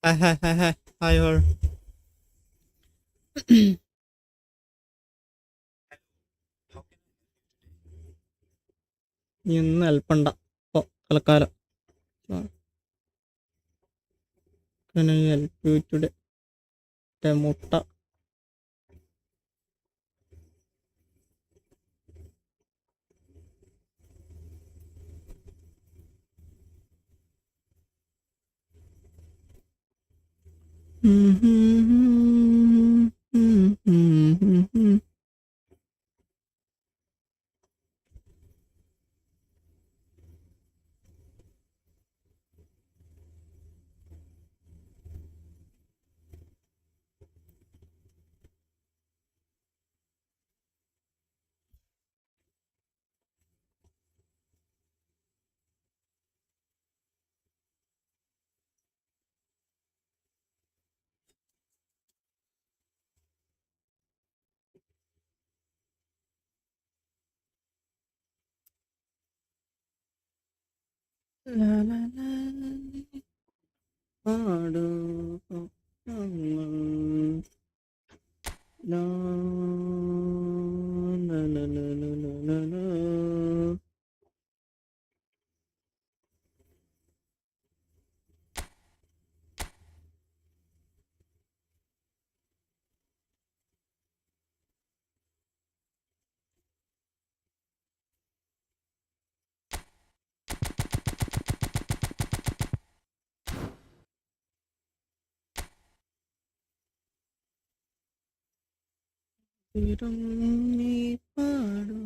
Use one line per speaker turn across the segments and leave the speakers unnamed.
Hi, hi, hi, hi. Hi, all. നീ ഒന്നും ഹെൽപ്പണ്ട ഇപ്പോൾ തൽക്കാലം. ഹെൽപ്പ് യു ടുഡേ മുട്ട. പാടൂ ലാ, ലാ, ലാ, ലാ, ലാ, ലാ, ലാ, ലാ. തീരം നീ പാടൂ.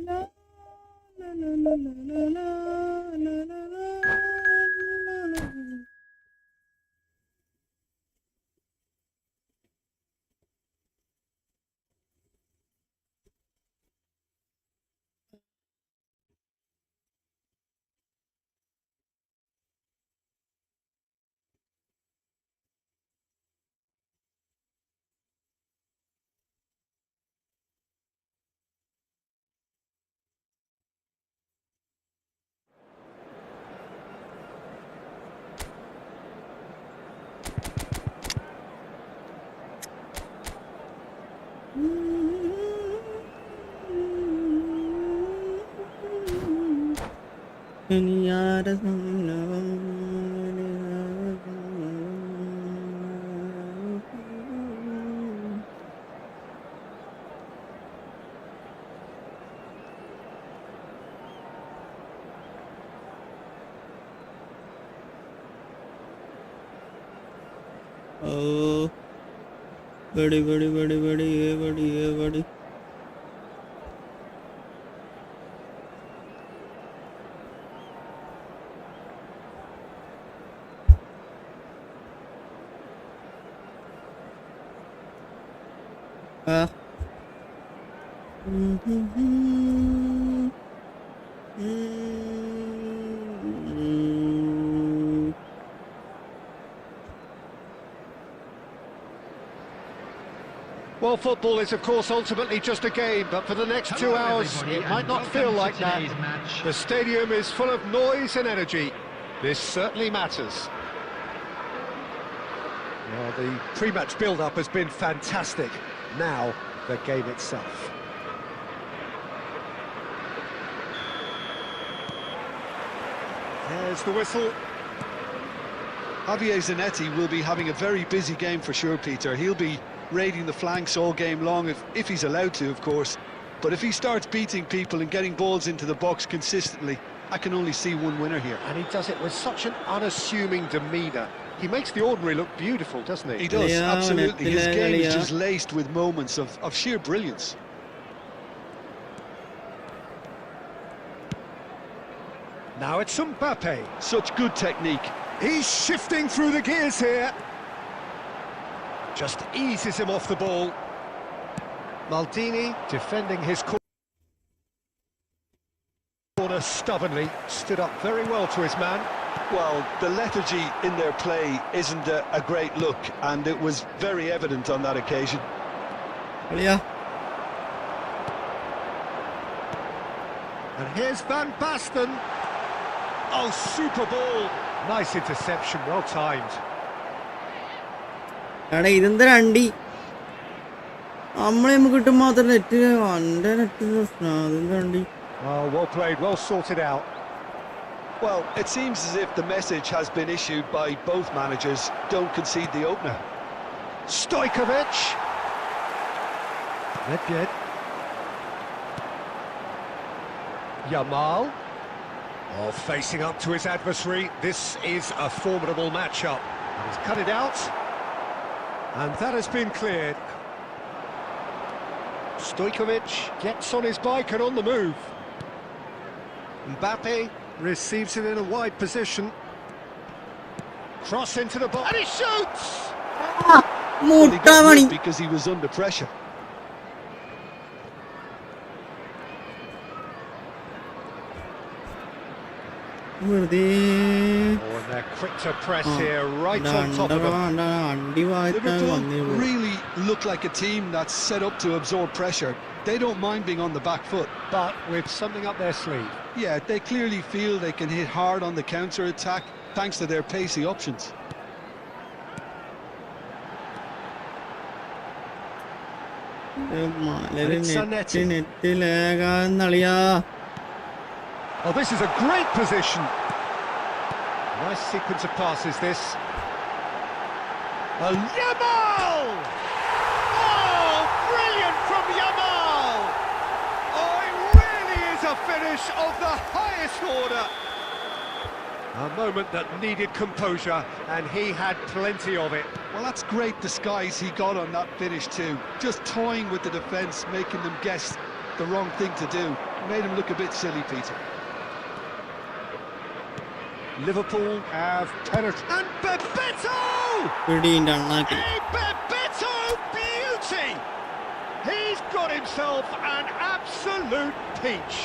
ലാ, ലാ, ലാ, ലാ, ലാ, ലാ, ലാ, ലാ, ലാ, ലാ. ഇനിയാര സംഭവം. Oh, bड़ी बड़ी बड़ी बड़ी ये बड़ी ये बड़ी. Ah.
Well, football is, of course, ultimately just a game, but for the next 2 hours, it might not feel like that. The stadium is full of noise and energy. This certainly matters. Well, the pre-match build-up has been fantastic. Now, the game itself. There's the whistle.
Javier Zanetti will be having a very busy game for sure, Peter. He'll be raiding the flanks all game long, if he's allowed to, of course. But if he starts beating people and getting balls into the box consistently, I can only see one winner here.
And he does it with such an unassuming demeanour. He makes the ordinary look beautiful, doesn't he?
He does,
Yeah,
absolutely. His game is
yeah.
just laced with moments of sheer brilliance.
Now it's Mbappe.
Such good technique.
He's shifting through the gears here. Just eases him off the ball. Maldini defending his corner rather stubbornly, stood up very well to his man.
Well, the lethargy in their play isn't a great look, and it was very evident on that occasion.
കളിയാ
And here's Van Basten. Oh, super ball. Nice interception, well timed.
എടാ ഇതെന്താ രണ്ടി നമ്മളെ നമുക്ക് കിട്ടും മാത്രം net എൻ്റെ net പ്രശ്നം അതെന്താ രണ്ടി
Oh, well played, well sorted out.
Well, it seems as if the message has been issued by both managers. Don't concede the opener.
Stojkovic. Nedved. Yamal. Oh, facing up to his adversary. This is a formidable matchup. He's cut it out. And that has been cleared. Stojkovic gets on his bike and on the move. Mbappe receives it in a wide position. Cross into the box. And he shoots!
Well, he
മുട്ട
got
പണി
hit because he was under pressure.
വെറുതെ
Oh, and they're quick to press here, right on top of them.
അണ്ടി വായിക്കാൻ വന്നേ
Liverpool
ഉള്ളൂ.
really look like a team that's set up to absorb pressure. They don't mind being on the back foot.
But with something up their sleeve.
Yeah, they clearly feel they can hit hard on the counter-attack thanks to their pacey options.
Net ലേകാന്നളിയാ
Oh, this is a great position. Nice sequence of passes, this. Yamal! Oh, brilliant from Yamal! Oh, it really is a finish of the highest order. A moment that needed composure, and he had plenty of it.
Well, that's great disguise he got on that finish too. Just toying with the defence, making them guess the wrong thing to do. Made him look a bit silly, Peter.
Liverpool have penetrated. And Bebeto!
പിടിയുണ്ട് അണ്ണാക്കി
A Bebeto beauty! He's got himself an absolute peach.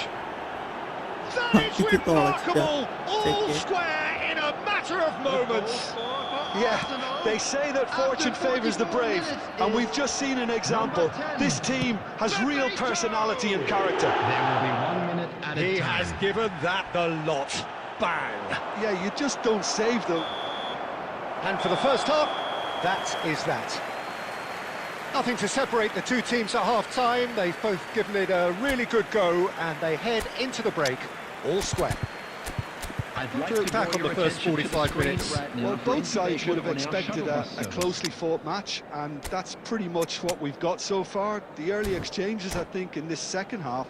That is remarkable, all square in a matter of moments.
Yeah, they say that fortune favours the brave, and we've just seen an example. This team has real personality and character.
There will be 1 minute at a
He
time.
has given that the lot. Bang!
Yeah, you just don't save them.
And for the first half, that is that. Nothing to separate the two teams at half-time. They've both given it a really good go, and they head into the break all square.
I'd
To look back on the first 45 minutes.
Well, both sides would have expected a closely fought match, and that's pretty much what we've got so far. The early exchanges, I think, in this second half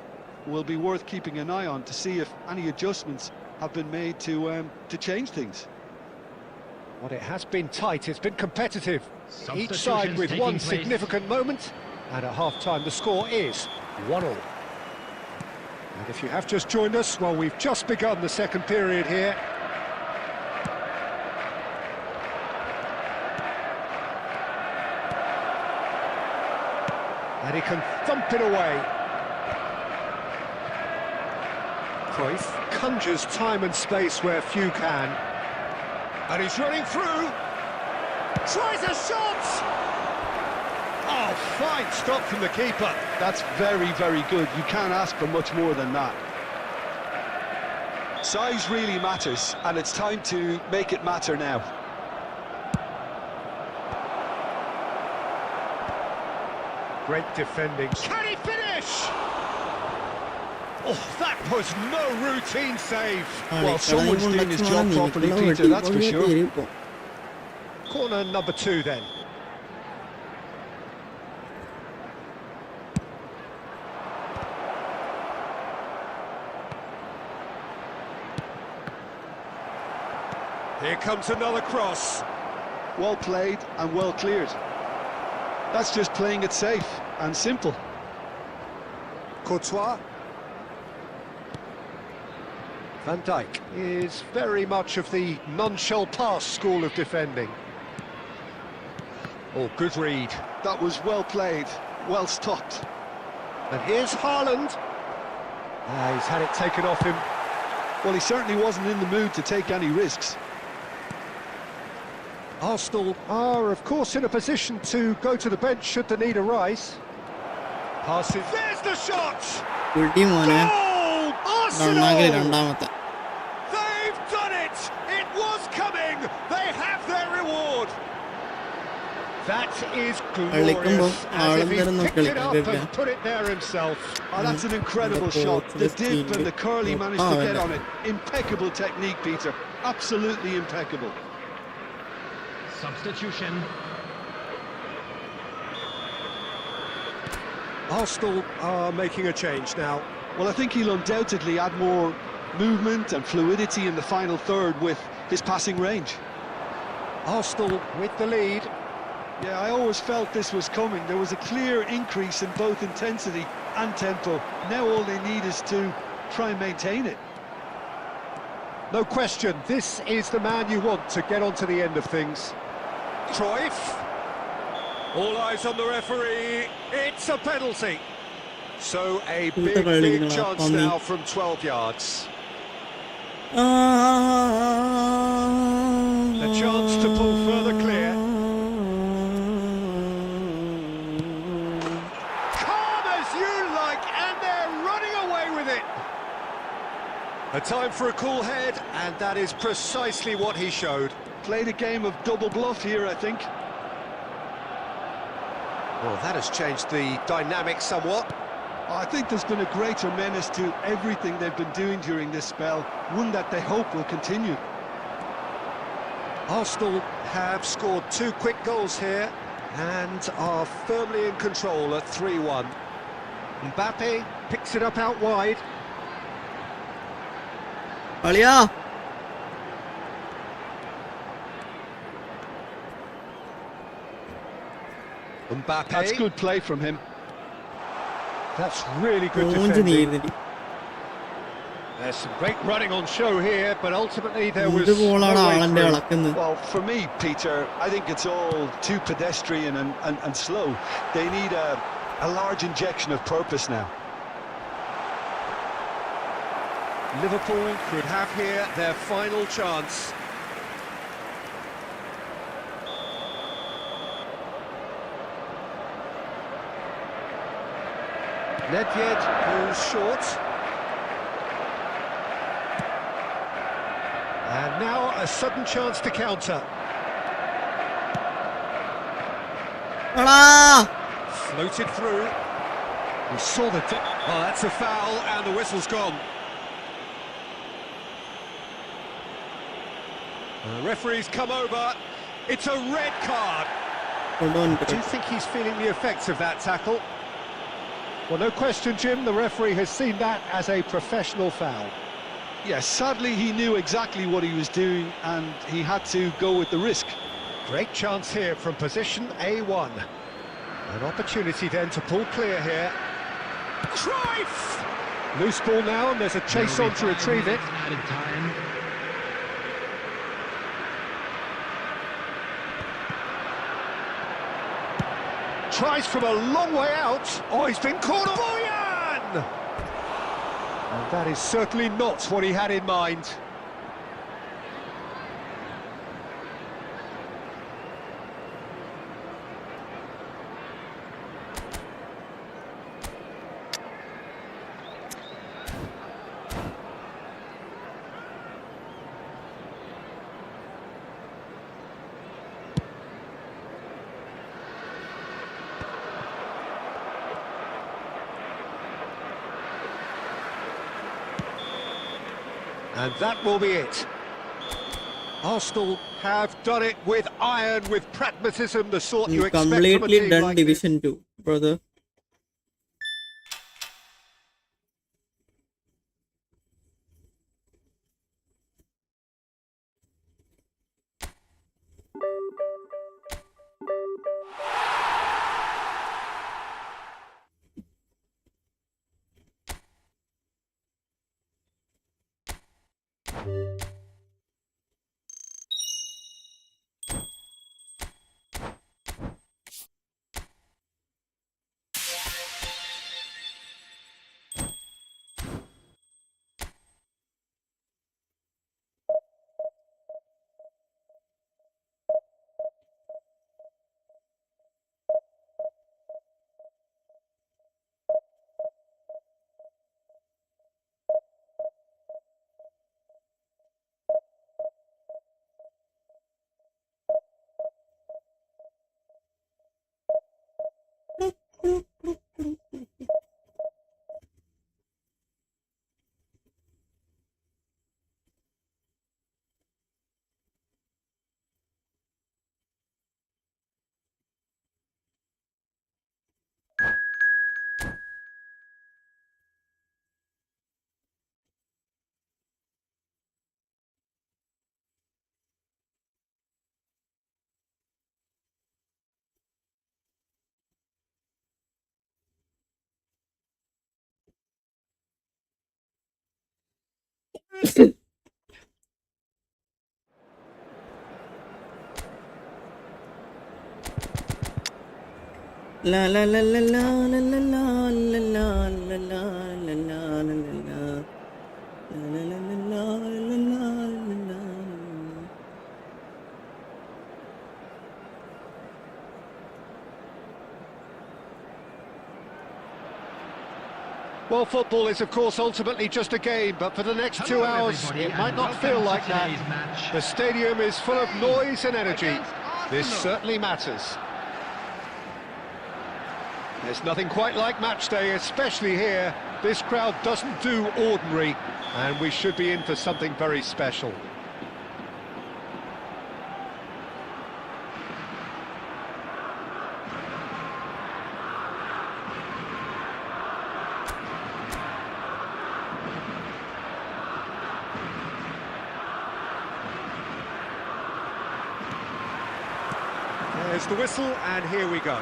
will be worth keeping an eye on to see if any adjustments have been made to change things.
Well, it has been tight, it's been competitive. Each
Substitutions
side with
taking
one
place.
significant moment, and at half-time the score is 1-1. And if you have just joined us, well, we've just begun the second period here. And he can thump it away. Cruyff conjures time and space where few can. And he's running through. Tries a shot! Oh, fine stop from the keeper.
That's very, very good. You can't ask for much more than that. Size really matters, and it's time to make it matter now.
Great defending. Can he finish? Oh, that was no routine save.
Well, someone's doing his job properly, Peter, that's for sure.
Corner number 2 then. Here comes another cross.
Well played and well cleared. That's just playing it safe and simple.
Courtois. Van Dijk is very much of the none-shall pass school of defending. Oh, good read.
That was well played, well stopped.
And here's Haaland. He's had it taken off him.
Well, he certainly wasn't in the mood to take any risks.
Arsenal are, of course, in a position to go to the bench should the need arise. Passes. There's the shot!
Full team മോനെ
Goal!
രണ്ടാമത്തെ
Arsenal!
രണ്ടാമത്തെ
They've done it! It was coming! They have their reward! That is glorious, as if he picked it up and put it there himself.
Oh, that's an incredible shot. The dip and the curl he managed to get on it. Impeccable technique, Peter. Absolutely impeccable.
Substitution.
Arsenal are making a change now.
Well, I think he'll undoubtedly add more movement and fluidity in the final third with his passing range.
Arsenal with the lead.
Yeah, I always felt this was coming. There was a clear increase in both intensity and tempo. Now all they need is to try and maintain it.
No question, this is the man you want to get on to the end of things. Cruyff. All eyes on the referee. It's a penalty. So a big chance now from 12 yards. A chance to pull further clear. Calm as you like, and they're running away with it. A time for a cool head, and that is precisely what he showed.
Played a game of double bluff here, I think.
Well, that has changed the dynamic somewhat.
I think there's been a greater menace to everything they've been doing during this spell, one that they hope will continue.
Arsenal have scored 2 quick goals here and are firmly in control at 3-1. Mbappe picks it up out wide.
കളിയാ
Mbappe.
That's good play from him.
That's really good
മൂഞ്ച്
defending.
നീരുന്നടി
There's some great running on show here, but ultimately there was
എന്ത് ബോളാണ്
no way
ആളന്റെ
through.
ഇളക്കുന്നത്
Well, for me, Peter, I think it's all too pedestrian and slow. They need a large injection of purpose now.
Liverpool could have here their final chance. Nedved goes short. And now a sudden chance to counter.
എടാ
Floated through. We saw the... Oh, that's a foul, and the whistle's gone. The referee's come over. It's a red card.
കൊണ്ടുവന്നിട്ട്
Do you think he's feeling the effects of that tackle? Well, no question, Jim. The referee has seen that as a professional foul.
Yes, sadly he knew exactly what he was doing and he had to go with the risk.
Great chance here from position A1. An opportunity then to pull clear here. Cruyff! Loose ball now, and there's a chase on to retrieve it.
Added time.
Tries from a long way out. Oh, he's been caught. Boyan! And that is certainly not what he had in mind. And that will be it. Arsenal have done it with iron, with pragmatism, the sort you expect from a
completely
team
done
like this.
division 2 brother. La la la la la la la la la la la la la la la la. La la la la la la la la.
Well, football is, of course, ultimately just a game, but for the next 2 hours, it might not feel like that. The stadium is full of noise and energy. This certainly matters. There's nothing quite like match day, especially here. This crowd doesn't do ordinary, and we should be in for something very special. There's the whistle, and here we go.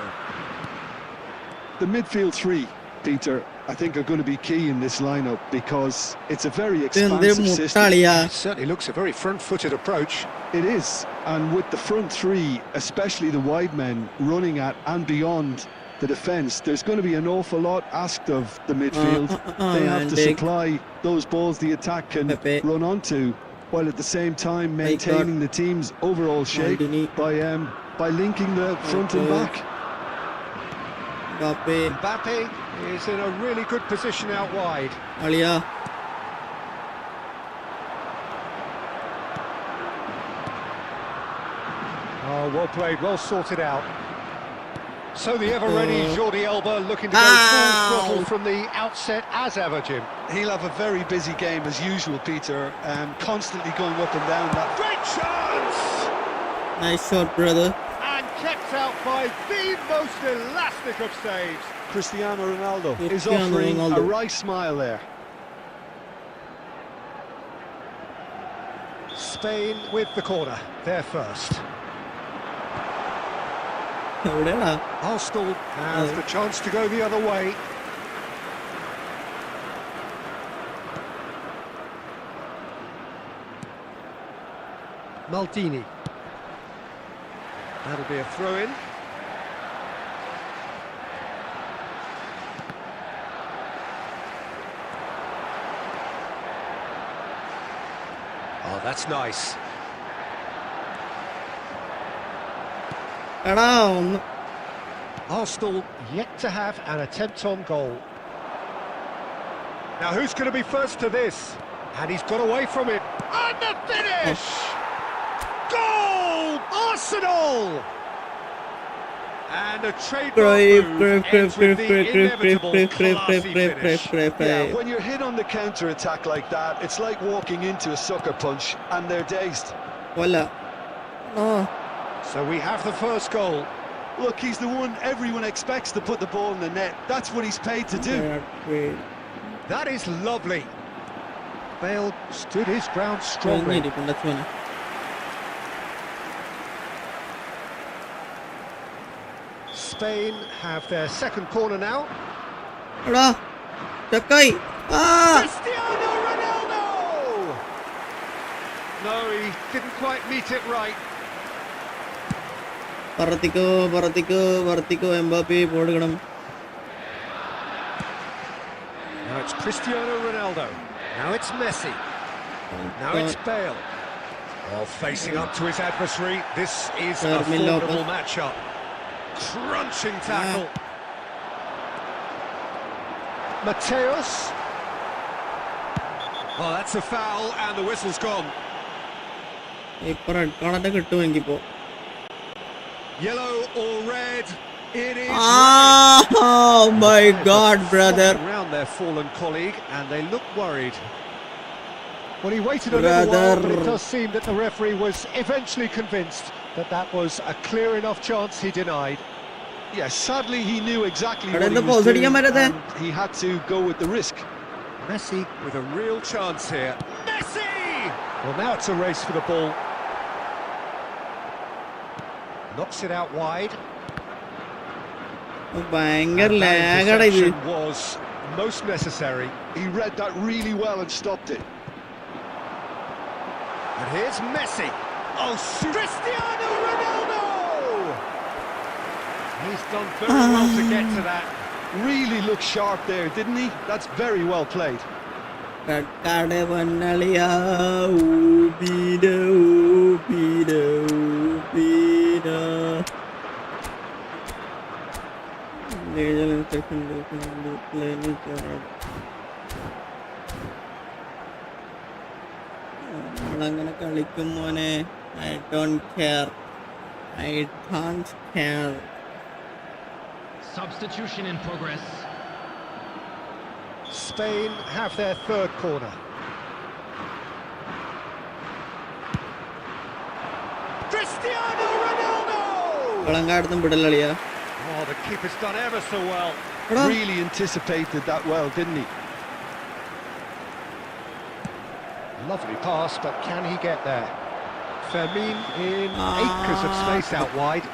The midfield three, Peter, I think are going to be key in this lineup because it's a very expansive system.
It certainly looks a very front-footed approach.
It is, and with the front three, especially the wide men running at and beyond the defence, there's going to be an awful lot asked of the midfield. They have to supply those balls the attack can run onto, while at the same time maintaining the team's overall shape by linking the front and back.
Mbappe is in a really good position out wide.
Alia.
Oh, well played, well sorted out. So the ever-ready Jordi Alba looking to go full throttle from the outset as ever, Jim.
He'll have a very busy game as usual, Peter, constantly going up and down that.
Great chance!
Nice shot, brother.
And kept out by the most elastic of saves.
Cristiano Ronaldo is offering a right smile there.
Spain with the corner, they're first. Arsenal has the chance to go the other way. Maldini. That'll be a throw-in. Oh, that's nice. Arsenal yet to have an attempt on goal. Now who's going to be first to this? And he's got away from it. And the finish! Goal! Arsenal! And a trademark move ends with the inevitable classy finish.
Yeah, when you're hit on the counter-attack like that, it's like walking into a sucker punch and they're dazed.
Voila. Oh.
So we have the first goal.
Look, he's the one everyone expects to put the ball in the net. That's what he's paid to do.
That is lovely. Bale stood his ground strongly. Spain have their second corner now.
Cristiano
Ronaldo! No, he didn't quite meet it right.
Mbappe Portugal.
Now it's Cristiano Ronaldo. Now it's Messi. Now it's Bale. All facing up to his adversary. This is a formidable matchup. Crunching tackle. Mateus. Oh, that's a foul, and the whistle's gone. Yellow or red? It is.
Oh my God, brother!
Around their fallen colleague, and they look worried. Well, he waited a little while, but it does seem that the referee was eventually convinced that that was a clear enough chance he denied.
Yes, sadly he knew exactly what he was doing, and he had to go with the risk.
Messi with a real chance here. Messi! Well, now it's a race for the ball. Knocks it out wide. That interception was most necessary.
He read that really well and stopped it.
here's Messi. Oh, Cristiano Ronaldo! He's done very well to get to that.
Really looked sharp there, didn't he? That's very well played.
കട്ടട വന്നളിയ ഊബീഡ ഊബീഡ ഊബീഡ നമ്മളങ്ങനെ കളിക്കും മോനെ. I don't care. I can't care.
Substitution in progress.
Spain have their third corner. Cristiano Ronaldo!
കളങ്കാടത്തും വിടലളിയ.
Oh, the keeper's done ever so well.
Really anticipated that well, didn't he?
Lovely pass, but can he get there? Fermin in acres of space out wide.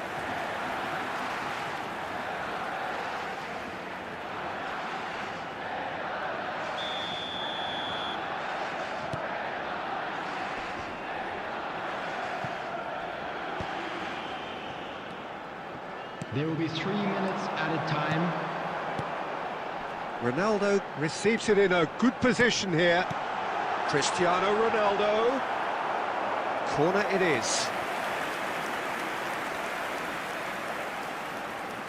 There will be 3 minutes added time.
Ronaldo receives it in a good position here. Cristiano Ronaldo. Corner it is.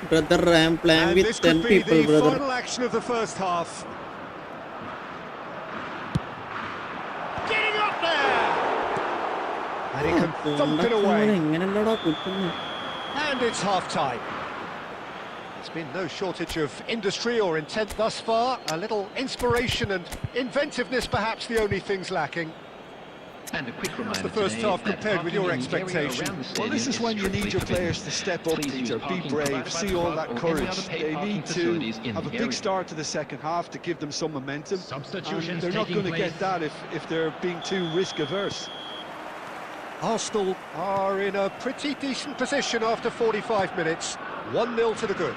Brother, I am playing
And
with
this
10
could be
people,
the
brother.
final action of the first half. Getting up there! And he can thump it away.
എങ്ങനെയുള്ളടാ കുത്തുന്നു?
And it's half-time. There's been no shortage of industry or intent thus far. A little inspiration and inventiveness, perhaps the only things lacking.
And a quick reminder
the first
today
half
that
compared with your
parking in the area
expectation?
around the
Well, this
stadium
is when you need
strictly
your players
forbidden.
to step up,
Please use
Peter. Be
parking
brave,
provided by
see
the
all
club
that
or any
courage.
other paid
They
parking
need to
facilities in
have a
the
big
area.
start to the second half to give them some momentum.
Substitutions
And they're not
taking
going to get
place.
that if they're being too risk-averse.
Arsenal are in a pretty decent position after 45 minutes. 1-0 to the good.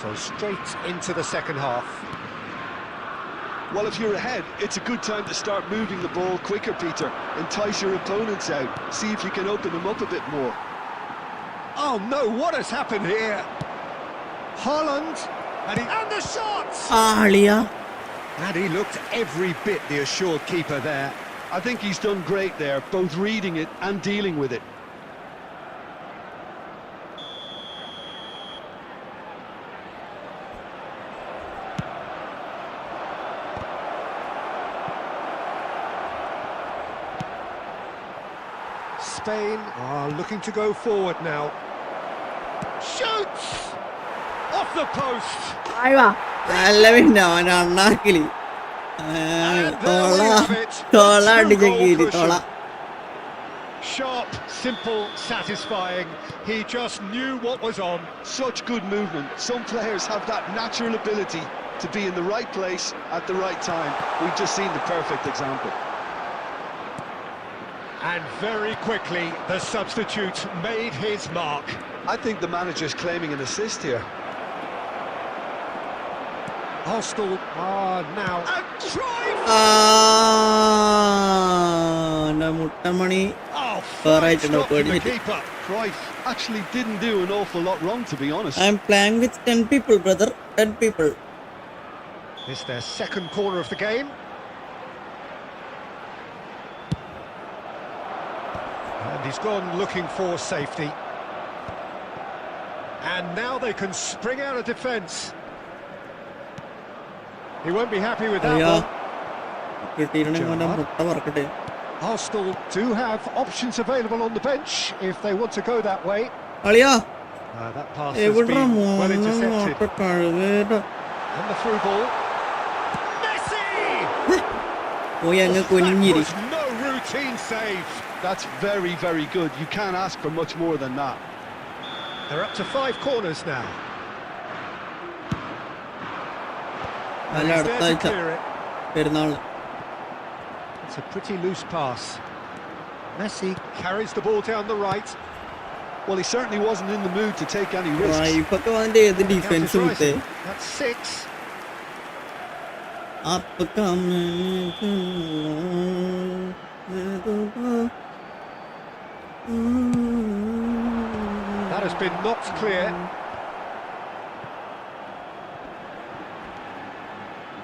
So straight into the second half.
Well, if you're ahead, it's a good time to start moving the ball quicker, Peter. Entice your opponents out. See if you can open them up a bit more.
Oh no, what has happened here? Haaland, and the shot!
ആളിയ.
And he looked every bit the assured keeper there.
I think he's done great there, both reading it and dealing with it.
Spain are looking to go forward now. Shoots! Off the post!
നല്ല പിന്നെ അവൻ അണ്ണാക്കിലി.
And there
തോള
we have it.
തോള
The
അടിച്ച
two-goal
കീരി തോള.
cushion. Sharp, simple, satisfying. He just knew what was on.
Such good movement. Some players have that natural ability to be in the right place at the right time. We've just seen the perfect example.
And very quickly, the substitute made his mark.
I think the manager's claiming an assist here.
Arsenal are now... And drive!
Muttamani.
Oh,
Far
fine
right, no,
stop from the
coordinated.
keeper.
Cruyff actually didn't do an awful lot wrong, to be honest.
I am playing with 10 people, brother. 10 people.
It's their second corner of the game. And he's gone looking for safety. And now they can spring out of defence. He won't be happy with that
Yeah.
one.
കിട്ടിയിരുന്നെങ്കിൽ അവൻ്റെ മുട്ട പറക്കട്ടെ.
Arsenal do have options available on the bench if they want to go that way.
അളിയാ
That pass has
എവിടാ
been well
മോനെ
intercepted.
നോട്ട കഴിവേട.
And the through ball. Messi!
പോയി അങ്ങ്
That
കുനിഞ്ഞിരി.
was no routine save.
That's very, very good. You can't ask for much more than that.
They're up to 5 corners now.
അല്ല
He's
അടുത്ത
there to
ആഴ്ച
clear it.
പെരുന്നാളിന്.
It's a pretty loose pass. Messi carries the ball down the right.
Well, he certainly wasn't in the mood to take any risks.
ഇപ്പൊക്കെ അതിന്റെ ഏത് defence
Counter
വിട്ടേ.
rising. That's 6.
അപ്പൊ
been knocked clear.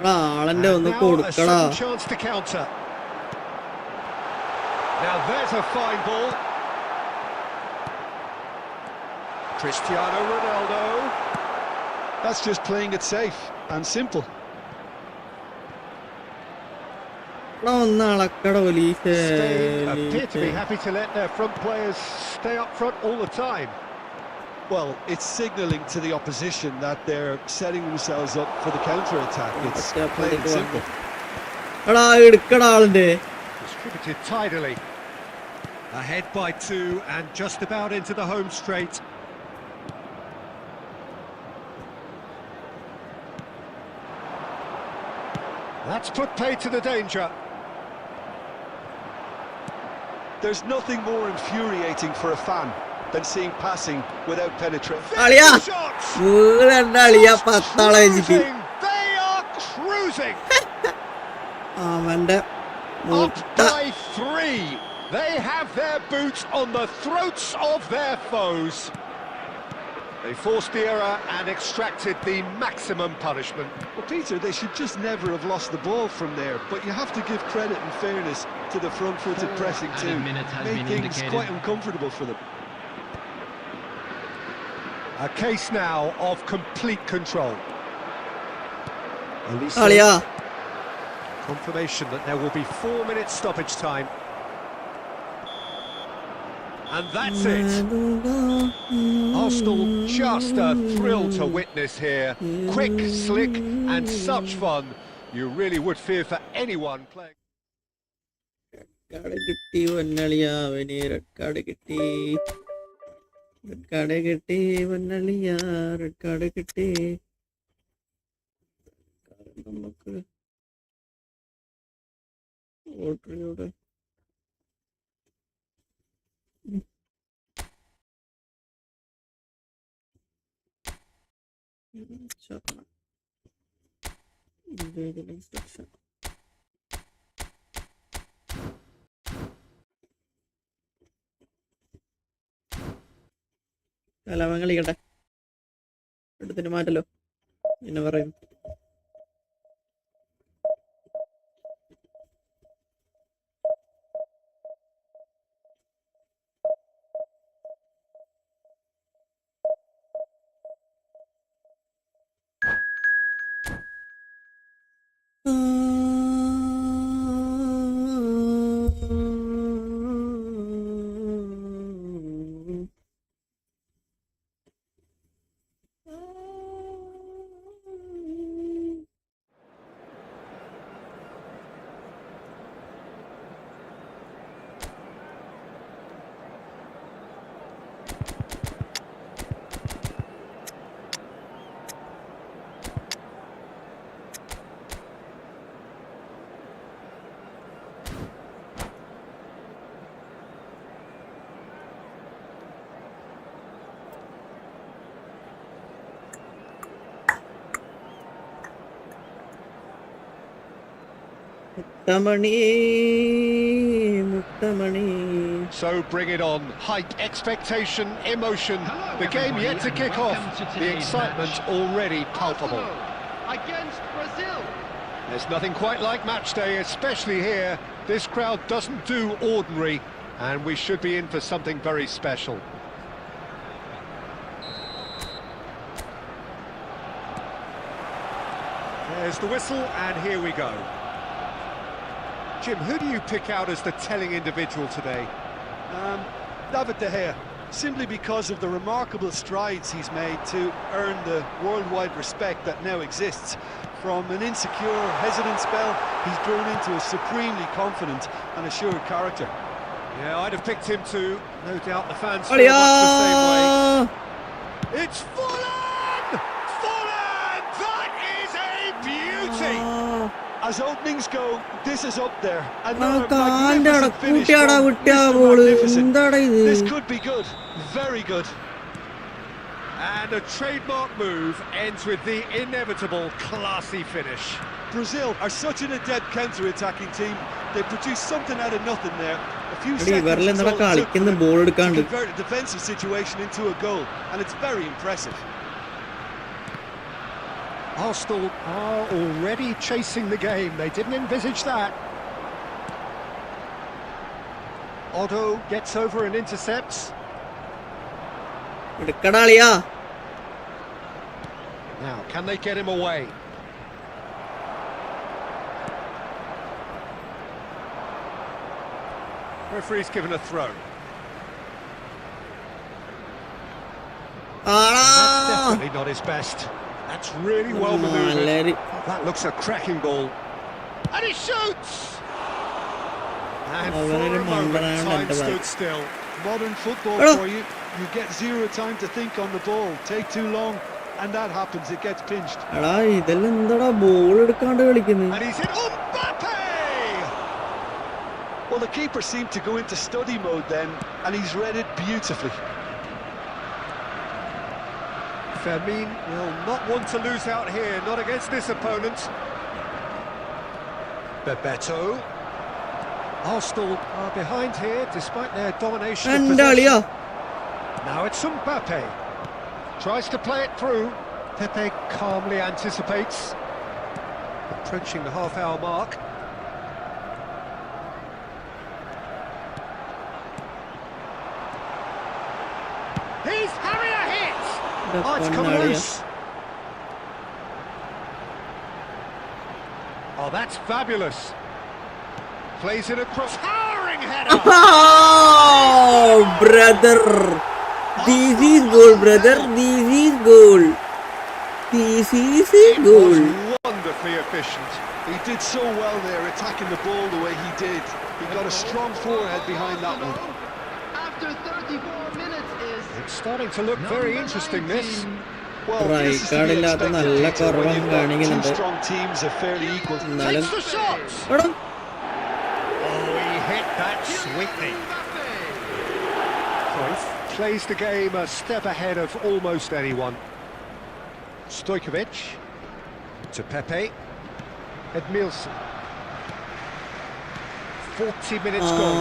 And now a second chance to counter. Now there's a fine ball. Cristiano Ronaldo.
That's just playing it safe and simple.
Spain appear to be happy to let their front players stay up front all the time.
Well, it's signalling to the opposition that they're setting themselves up for the counter-attack. It's plain and simple.
Distributed tidily. Ahead by 2 and just about into the home straight. That's put paid to the danger.
There's nothing more infuriating for a fan than seeing passing without penetration.
They are cruising. Up by 3. They have their boots on the throats of their foes. They forced the error and extracted the maximum punishment.
Well, Peter, they should just never have lost the ball from there, but you have to give credit and fairness to the front-footed pressing too. Made things quite uncomfortable for them.
A case now of complete control. Confirmation that there will be 4 minutes stoppage time. And that's it. Arsenal just a thrill to witness here. Quick, slick and such fun. You really would fear for anyone playing.
Instruction. കലാപം കളിക്കട്ടെ, എടുത്തിട്ട് മാറ്റല്ലോ പിന്നെ പറയും.
So bring it on. Hype, expectation, emotion. The game yet to kick off. The excitement already palpable.
Against Brazil.
There's nothing quite like match day, especially here. This crowd doesn't do ordinary, and we should be in for something very special. There's the whistle, and here we go. Jim, who do you pick out as the telling individual today?
David De Gea, simply because of the remarkable strides he's made to earn the worldwide respect that now exists. From an insecure, hesitant spell, he's grown into a supremely confident and assured character.
Yeah, I'd have picked him too. No doubt the fans feel much the same way. It's Fulham! Fulham! That is a beauty!
As openings go, this is up there.
Another
magnificent finish from Mr. Magnificent. This could be good, very good.
And a trademark move ends with the inevitable classy finish.
Brazil are such an adept counter-attacking team. They produced something out of nothing there. A few
എടീ,
seconds
ഇവരെല്ലാം
is
എന്താ
all it took for
കളിക്കുന്ന
them
ball
to
എടുക്കാണ്ട്.
convert a defensive situation into a goal, and it's very impressive.
Arsenal are already chasing the game. They didn't envisage that. Otto gets over and intercepts.
എടുക്കടാ അളിയാ.
Now, can they get him away? Referee's given a throw. That's definitely not his best. That's really well manoeuvred. That looks a cracking ball. And he shoots! And for a moment, time stood still.
Modern football for you. You get zero time to think on the ball. Take too long, and that happens. It gets pinched.
എടാ ഇതെല്ലാം എന്താടാ ball എടുക്കാണ്ട് കളിക്കുന്നത്.
And he's in Mbappe!
Well, the keeper seemed to go into study mode then, and he's read it beautifully.
Fermin will not want to lose out here, not against this opponent. Bebeto. Arsenal are behind here, despite their domination of possession. Now it's Mbappe. Tries to play it through. Pepe calmly anticipates. Approaching the half-hour mark. He's having a hit! Oh, it's come loose. Oh, that's fabulous. Plays it across. Towering header!
Oh, brother! This is goal, brother. This is goal. This is a goal.
Wonderfully efficient.
He did so well there, attacking the ball the way he did. He got a strong forehead behind that one.
After 34 minutes is...
It's starting to look very interesting, this.
Well, this is to be expected, Peter, when you've got two strong teams are fairly equal.
Takes the shots!
എടാ
Oh, he hit that sweetly. Cruyff plays the game a step ahead of almost anyone. Stojkovic to Pepe. Edmilson. 40 minutes gone.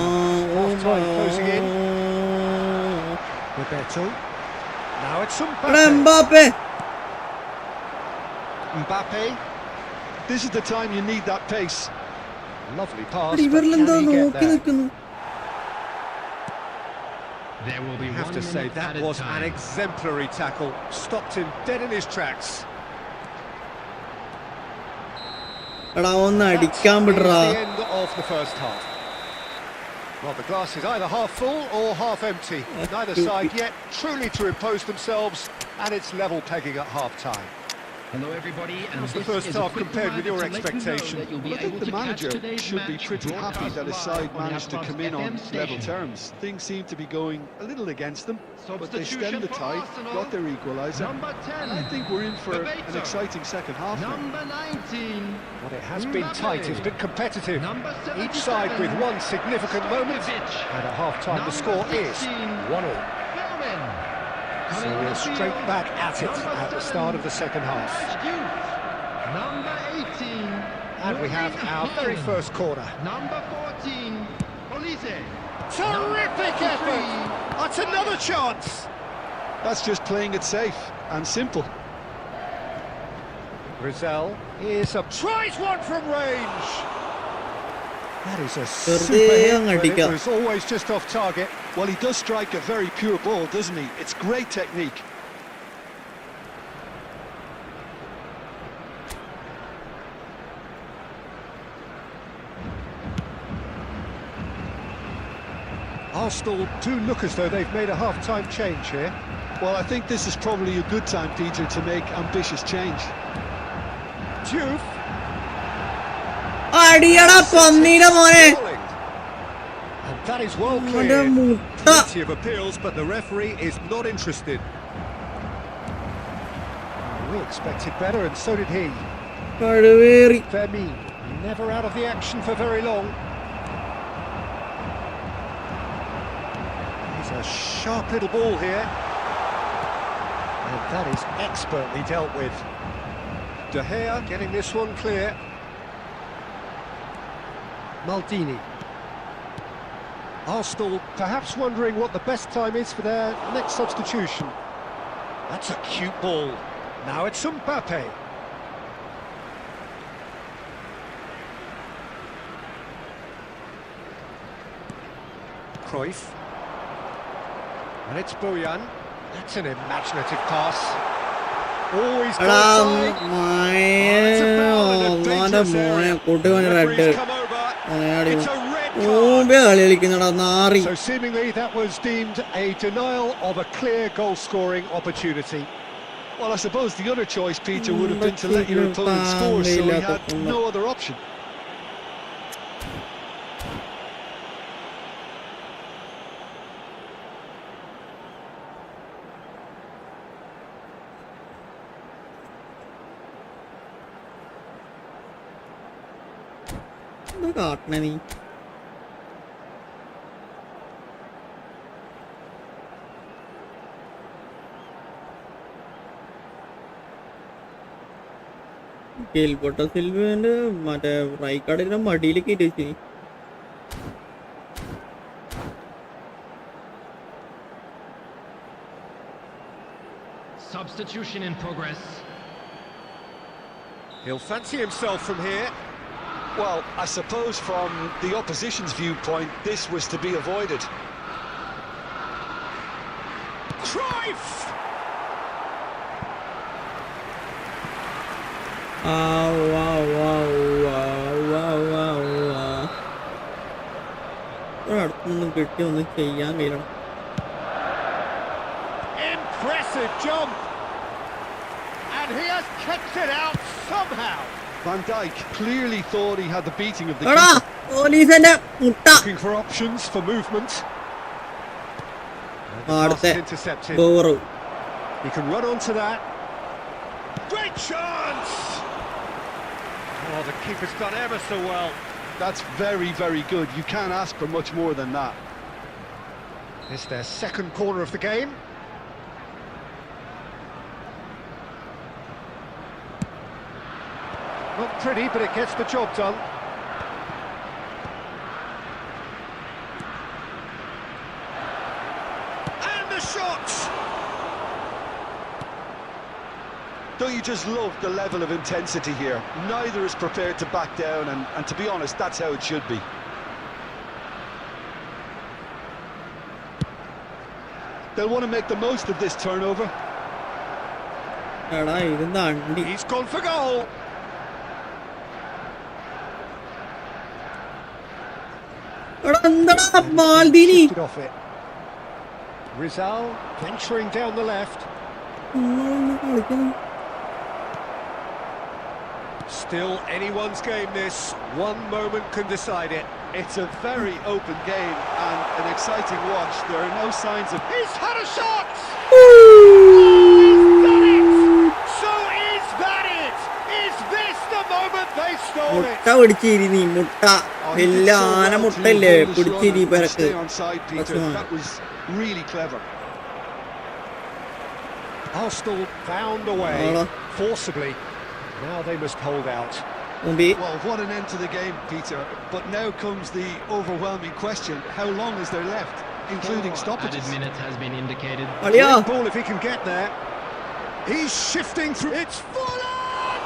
Half-time closing in. Roberto. Now it's
എടാ
Mbappe.
Mbappe.
Mbappe.
This is the time you need that pace.
Lovely pass,
എടാ
but
ഇവരെല്ലാം എന്താ
can he get
നോക്കി
there?
നിൽക്കുന്നു.
There will be
I have to say that was an exemplary tackle. Stopped him dead in his tracks.
എടാ ഒന്ന് അടിക്കാൻ വിടറാ.
That's the end of the first half. Well, the glass is either half full or half empty. Neither side yet truly to impose themselves, and it's level pegging at half-time.
Hello everybody, and
How's the
this
first
is a
half
quick
compared with
reminder
your
to let you know
expectation?
that you'll be
Well, I think
able
the
to catch
manager
today's
should be
match
pretty happy
broadcast
that his
live
side
on the
managed to
Efootball
come in on
FM
level
station.
terms. Things seem to be going a little against them, but they stemmed the tide, got their equaliser.
Number 10.
I think we're in for an
Bebeto.
exciting second half now.
Number 19.
Well, it has been tight, it's been competitive.
Number
Each side with one significant moment, and at half-time the score is 1-1. So we're straight back at it at the start of the second half.
Number 18.
And we have our very first corner.
Number 14. Olise.
Terrific effort! That's another chance!
That's just playing it safe and simple.
Rizal is a tries one from range. That is a
വെറുതെ
super hit,
അങ്ങ്
but it
അടിക്കാം.
was always just off target.
Well, he does strike a very pure ball, doesn't he? It's great technique.
Arsenal do look as though they've made a half-time change here.
Well, I think this is probably a good time, Peter, to make ambitious change.
Diouf.
അടിയടാ പന്നീടെ മോനെ.
And that is well
അവന്റെ
cleared.
മുട്ട.
Plenty of appeals, but the referee is not interested. We expected better, and so did he.
കഴിവേറി.
Fermin, never out of the action for very long. He's a sharp little ball here. And that is expertly dealt with. De Gea getting this one clear. Maldini. Arsenal perhaps wondering what the best time is for their next substitution. That's a cute ball. Now it's Mbappe. Cruyff. And it's Bojan. That's an imaginative pass. Always
എടാ
goal side.
മോനെ കൂട്ടുകാരൻ red
It's a red
കളി കളിക്കുന്നടാ നാറി.
So seemingly that was deemed a denial of a clear goal-scoring opportunity.
Well, I suppose the other choice, Peter, would have been to let your opponent score, so he had no other option.
എന്താ കാട്ടണേ നീ? Gilberto സിൽവന്റെ മറ്റേ റൈക്കാർഡിന്റെ മടിയിലേക്ക് ഇരിച്ചു.
Substitution in progress.
He'll fancy himself from here.
Well, I suppose from the opposition's viewpoint, this was to be avoided.
Cruyff!
അടുത്തൊന്നും കിട്ടി ഒന്നും ചെയ്യാൻ കഴിയണം.
Impressive jump! And he has kicked it out somehow.
Van Dijk clearly thought he had the beating of the
എടാ
keeper.
പോലീസിന്റെ മുട്ട.
Looking for options for movement.
അടുത്ത
Intercepted.
ഗോറ്.
He can run onto that. Great chance! Oh, the keeper's done ever so well.
That's very, very good. You can't ask for much more than that.
It's their second corner of the game. Not pretty, but it gets the job done. And the shot!
Don't you just love the level of intensity here? Neither is prepared to back down, and to be honest, that's how it should be. They'll want to make the most of this turnover.
എടാ ഇത് അണ്ടി.
He's gone for goal.
എടാ എന്താടാ മാൽദീനി.
Shifted off it. Rizal venturing down the left.
കളിക്കുന്നു.
Still anyone's game this. One moment can decide it.
It's a very open game and an exciting watch. There are no signs of...
He's had a shot! He's done it! So is that it? Is this the moment they stole it?
മുട്ട പിടിച്ചിരി നീ മുട്ട. എല്ലാ ആന മുട്ടല്ലേ പിടിച്ചിരി പരക്ക്.
Stay on side, Peter. That was really clever.
Arsenal found a way, forcibly. Now they must hold out.
Well, what an end to the game, Peter. But now comes the overwhelming question. How long is there left, including stoppages?
Added minutes has been indicated.
Great ball if he can get there. He's shifting through. It's full on!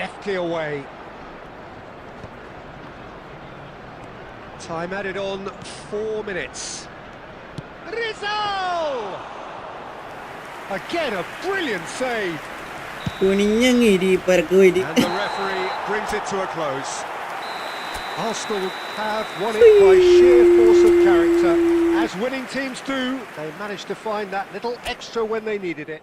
Deftly away. Time added on 4 minutes. Rizal! Again, a brilliant save.
കുനിഞ്ഞങ്ങിരി പരക്ക് പോയിട്ട്.
And the referee brings it to a close. Arsenal have won it by sheer force of character. As winning teams do, they managed to find that little extra when they needed it.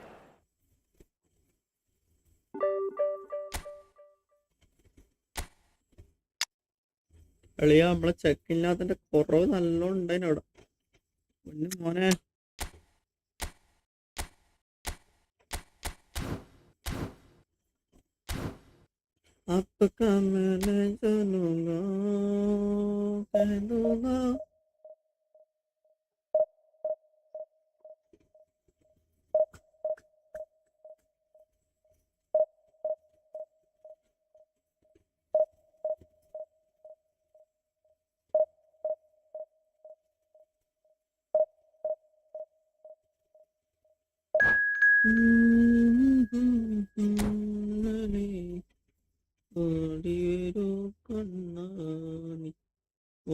കളിയാ നമ്മളെ ചെക്കില്ലാത്തതിന്റെ കുറവ് നല്ലോണം ഉണ്ടായിന് അവിടെ. മോനെ आपका मैंने जानूंगा कहूंगा.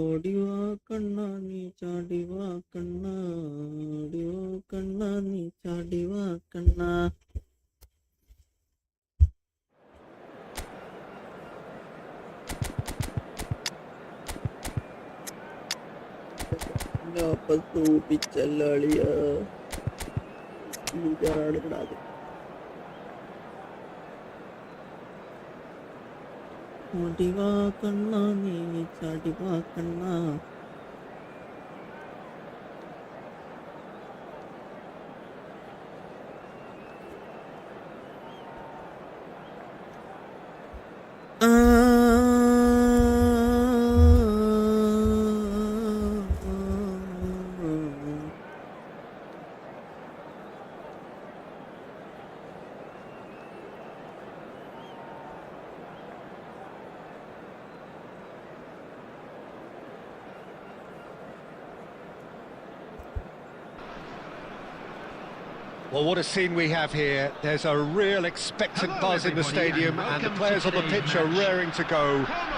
ഓടിവാ കണ്ണാ നീ ചാടിവാ കണ്ണാ ഓടിവാ കണ്ണാ നീ ചാടിവാ കണ്ണാ. സൂപ്പിച്ചല്ലോ അളിയാ. ഇടാതെ ഓടിവാ കണ്ണാ നീ ചാടിവാ കണ്ണാ.
Well, what a scene we have here. There's a real expectant buzz in the stadium, and the players on the pitch are raring to go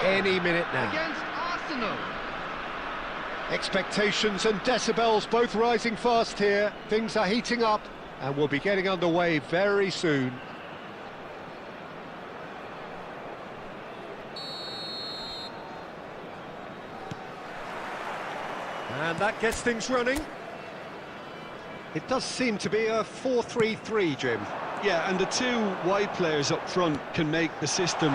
any minute now.
Against Arsenal.
Expectations and decibels both rising fast here. Things are heating up, and we'll be getting underway very soon. And that gets things running. It does seem to be a 4-3-3, Jim.
Yeah, and the two wide players up front can make the system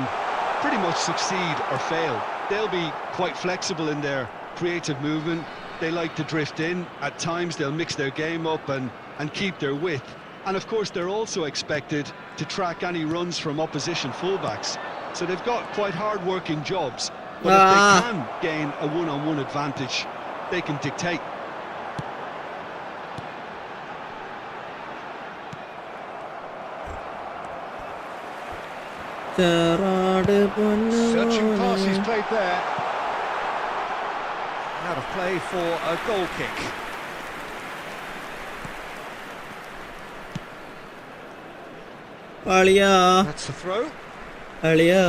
pretty much succeed or fail. They'll be quite flexible in their creative movement. They like to drift in. At times they'll mix their game up and keep their width. And of course they're also expected to track any runs from opposition fullbacks. So they've got quite hard-working jobs. But if they can gain a one-on-one advantage, they can dictate.
Searching passes played there. Out of play for a goal kick.
അളിയാ
That's the throw.
അളിയാ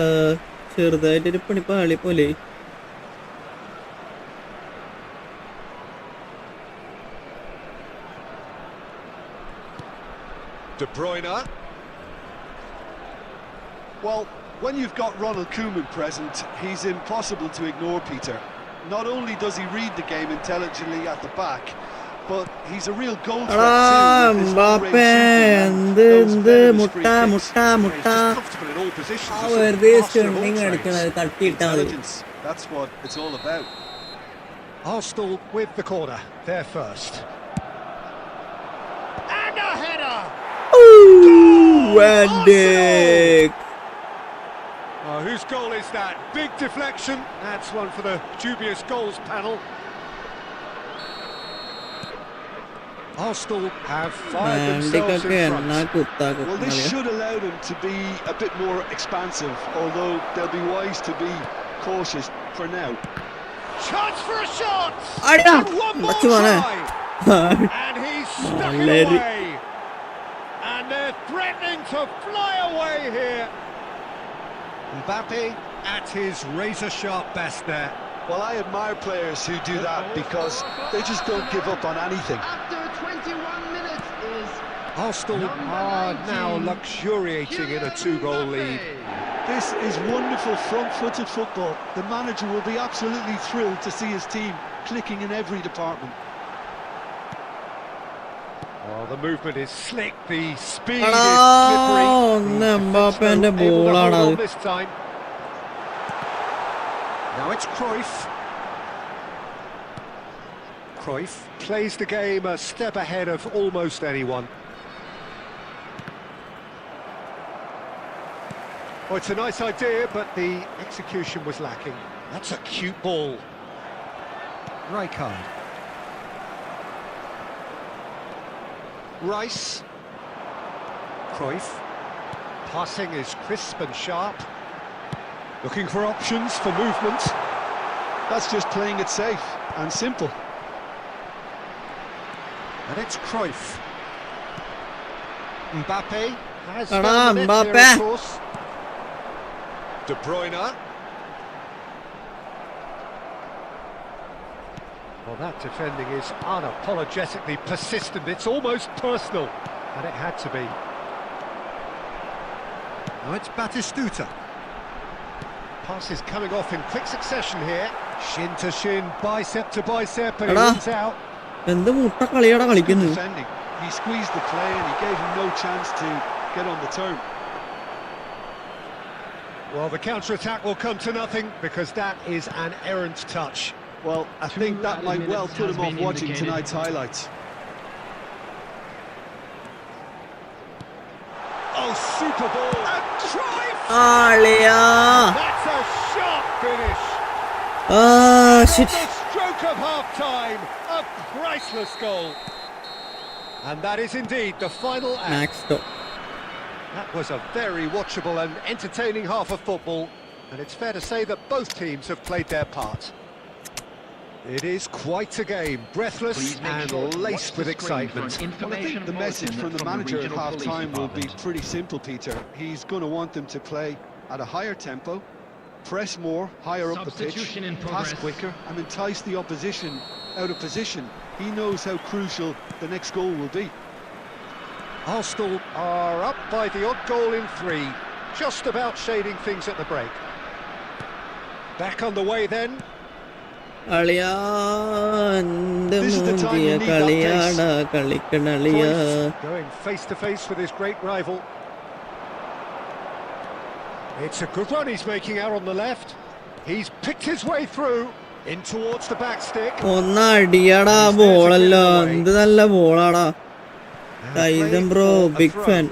ചെറുതായിട്ടൊരു പണിപ്പാളി പോലെ.
De Bruyne.
Well, when you've got Ronald Koeman present, he's impossible to ignore, Peter. Not only does he read the game intelligently at the back, but he's a real goal threat too. With his long-range shooting and those venomous free kicks.
He's just comfortable in all positions. He's a master of all trades.
Intelligence, that's what it's all about.
Arsenal with the corner, they're first. And a header!
Wendick.
Whose goal is that? Big deflection. That's one for the dubious goals panel. Arsenal have fired themselves in front.
Well, this should allow them to be a bit more expansive, although they'll be wise to be cautious for now.
Chance for a shot!
And
one more try! And he's stuck it away! And they're threatening to fly away here. Mbappe at his razor-sharp best there.
Well, I admire players who do that because they just don't give up on anything.
After 21 minutes is
Arsenal are now luxuriating in a 2-goal lead.
This is wonderful front-footed football. The manager will be absolutely thrilled to see his team clicking in every department.
Oh, the movement is slick, the speed is slippery.
Mbappe's ball
on this time. Now it's Cruyff. Cruyff plays the game a step ahead of almost anyone. Oh, it's a nice idea, but the execution was lacking. That's a cute ball. Rijkaard. Rice. Cruyff. Passing is crisp and sharp. Looking for options for movement.
That's just playing it safe and simple.
And it's Cruyff. Mbappe has
found the net
here, of course. De Bruyne. Well, that defending is unapologetically persistent. It's almost personal, and it had to be. Now it's Batistuta. Passes coming off in quick succession here. Shin to shin, bicep to bicep, and he runs out.
എന്ത് മുട്ട കളിയാടാ
Good
കളിക്കുന്നത്?
defending. He squeezed the play and he gave him no chance to get on the turn.
Well, the counter-attack will come to nothing because that is an errant touch.
Well, I think that might well
minutes
put
has
him off
been
watching
indicated.
tonight's highlights.
Oh, super ball! A try!
ആളിയാ.
That's a sharp finish!
Shit.
The stroke of half-time, a priceless goal. And that is indeed the final act.
Next.
That was a very watchable and entertaining half of football, and it's fair to say that both teams have played their part. It is quite a game, breathless
Please make
and
sure to watch
laced
the
with
screen for an
excitement.
Well, I
information
think the message
bulletin
from the manager at
regional police
half-time will be
department.
pretty simple, Peter. He's going to want them to play at a higher tempo, press more, higher up the pitch,
Substitution in
pass
progress.
quicker, and entice the opposition out of position. He knows how crucial the next goal will be.
Arsenal are up by the odd goal in 3, just about shading things at the break. Back on the way then.
അളിയാ എന്ത്
This is the time
മൂഞ്ചിയ
you need that
കളിയാടാ കളിക്കണളിയാ.
Cruyff going face to face with his great rival. It's a good run he's making out on the left. He's picked his way through in towards the back stick.
ഒന്ന് അടിയാടാ ബോളല്ലോ. എന്ത് നല്ല ബോളാടാ. Tyson bro big fan.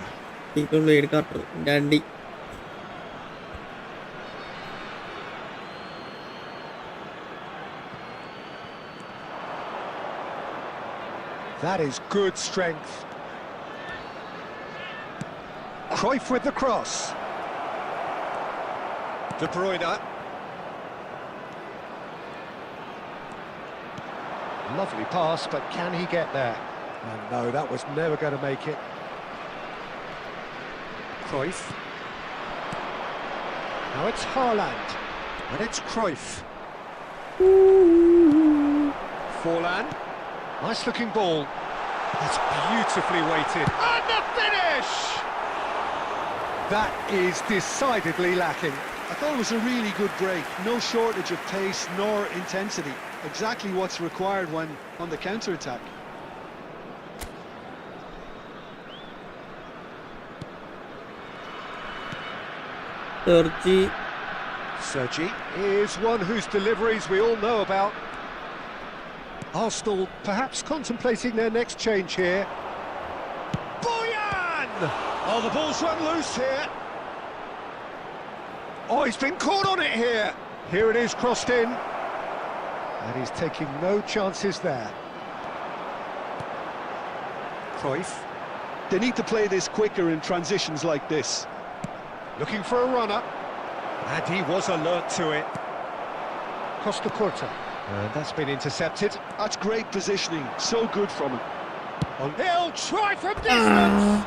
ഇപ്പോൾ played Carter daddy.
That is good strength. Cruyff with the cross. De Bruyne. Lovely pass, but can he get there? And no, that was never going to make it. Cruyff. Now it's Haaland. And it's Cruyff. Forlan. Nice looking ball. That's beautifully weighted. And the finish! That is decidedly lacking.
I thought it was a really good break. No shortage of pace nor intensity. Exactly what's required when on the counter-attack.
Sergi is one whose deliveries we all know about. Arsenal perhaps contemplating their next change here. Boyan! Oh, the ball's run loose here. Oh, he's been caught on it here. Here it is, crossed in. And he's taking no chances there. Cruyff.
They need to play this quicker in transitions like this.
Looking for a runner. And he was alert to it. Costa Curta. And that's been intercepted.
That's great positioning. So good from him.
He'll try from distance.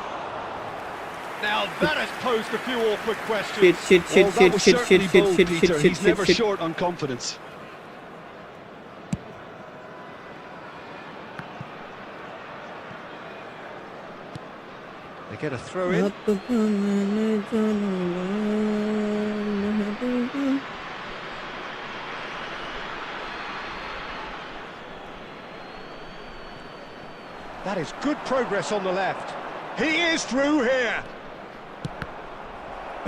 Now that has posed a few awkward questions.
Well, that was certainly bold, Peter. He's never short on confidence.
They get a throw in. That is good progress on the left. He is through here.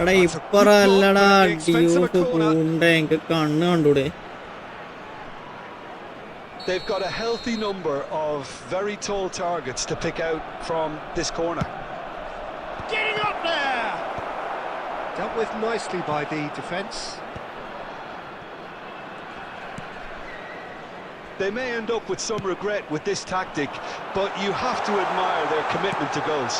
എടാ ഇപ്പറല്ലടാ Duke പൂണ്ട എനിക്ക് കണ്ണ് കണ്ടൂടെ.
They've got a healthy number of very tall targets to pick out from this corner.
Getting up there. Dealt with nicely by the defence.
They may end up with some regret with this tactic, but you have to admire their commitment to goals.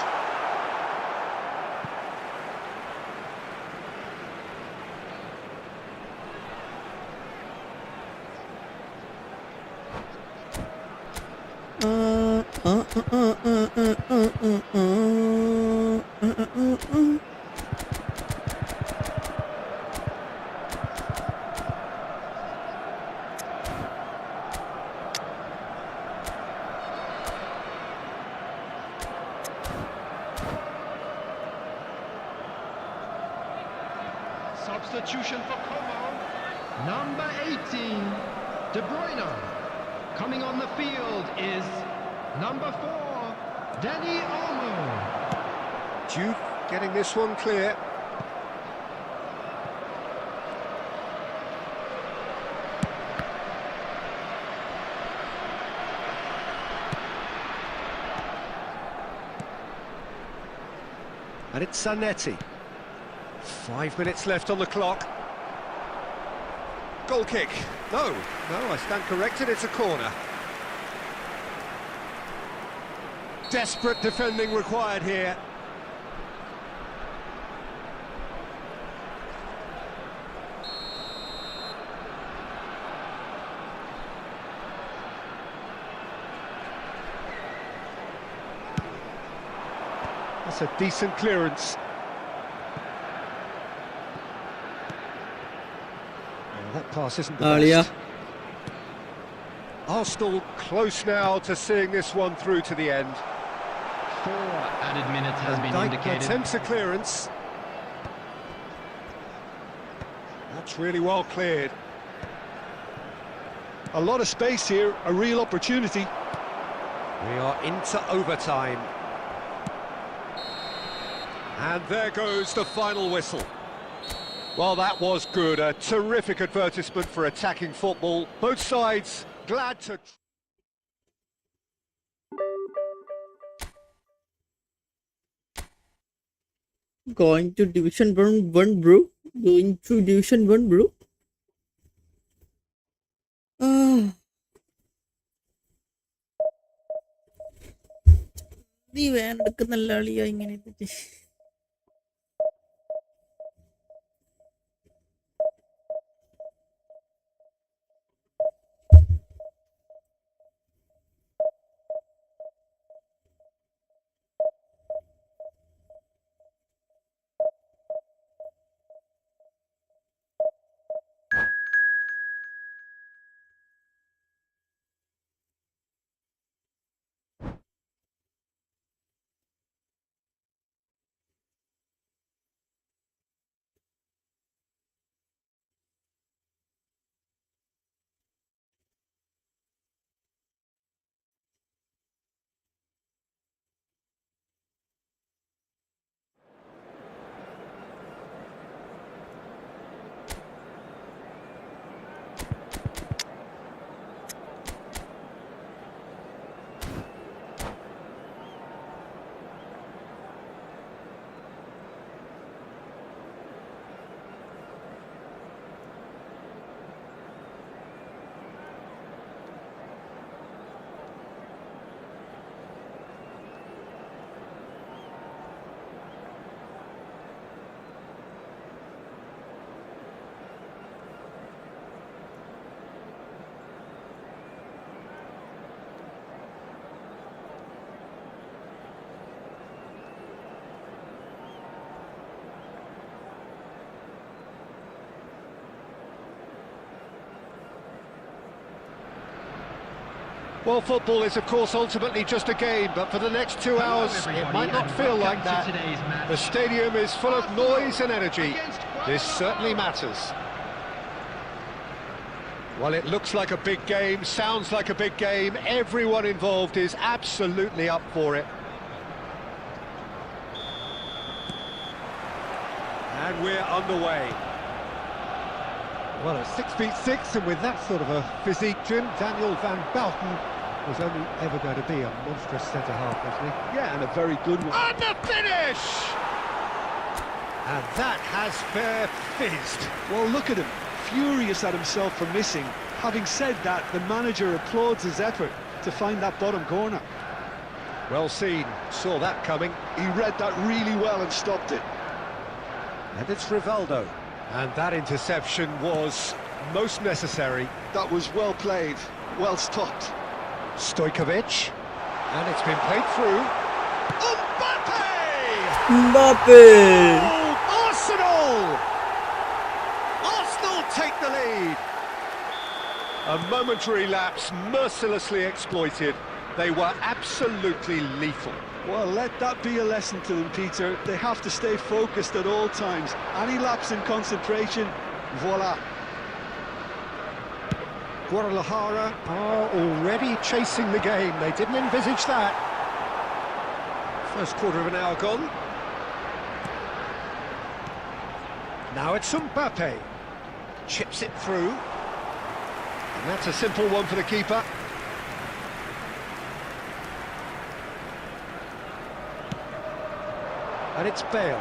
substitution for Como. Number 18, De Bruyne.
Coming on the field is
Number 4, Danny Olmo.
Duke getting this one clear. And it's Zanetti. 5 minutes left on the clock. Goal kick. No, I stand corrected, it's a corner. Desperate defending required here. That's a decent clearance. Oh, that pass isn't the best. Arsenal close now to seeing this one through to the end.
4 added minutes has been
Dyke
indicated.
attempts a clearance. That's really well cleared.
A lot of space here, a real opportunity.
We are into overtime. And there goes the final whistle. Well, that was good. A terrific advertisement for attacking football. Both sides glad to...
Going to Division 1, bro. Going to Division 1, bro. നീ വേണ്ടെടുക്കുന്നല്ല അളിയാ ഇങ്ങനെ
Well, football is, of course, ultimately just a game, but for the next 2 hours, it might not feel like that. The stadium is full of noise and energy. This certainly matters. Well, it looks like a big game, sounds like a big game. Everyone involved is absolutely up for it. And we're underway.
Well, at 6'6", and with that sort of a physique, Jim, Daniel van Bouten was only ever going to be a monstrous centre-half, wasn't he?
Yeah, and a very good one.
And the finish! And that has fair fizzed.
Well, look at him, furious at himself for missing. Having said that, the manager applauds his effort to find that bottom corner.
Well seen, saw that coming.
He read that really well and stopped it.
And it's Rivaldo. And that interception was most necessary.
That was well played, well stopped.
Stojkovic. And it's been played through.
Mbappe!
Oh, Arsenal! Arsenal take the lead. A momentary lapse mercilessly exploited. They were absolutely lethal.
Well, let that be a lesson to them, Peter. They have to stay focused at all times. Any lapse in concentration, voila.
Guadalajara are already chasing the game. They didn't envisage that. First quarter of an hour gone. Now it's Mbappe. Chips it through. And that's a simple one for the keeper. And it's Bale.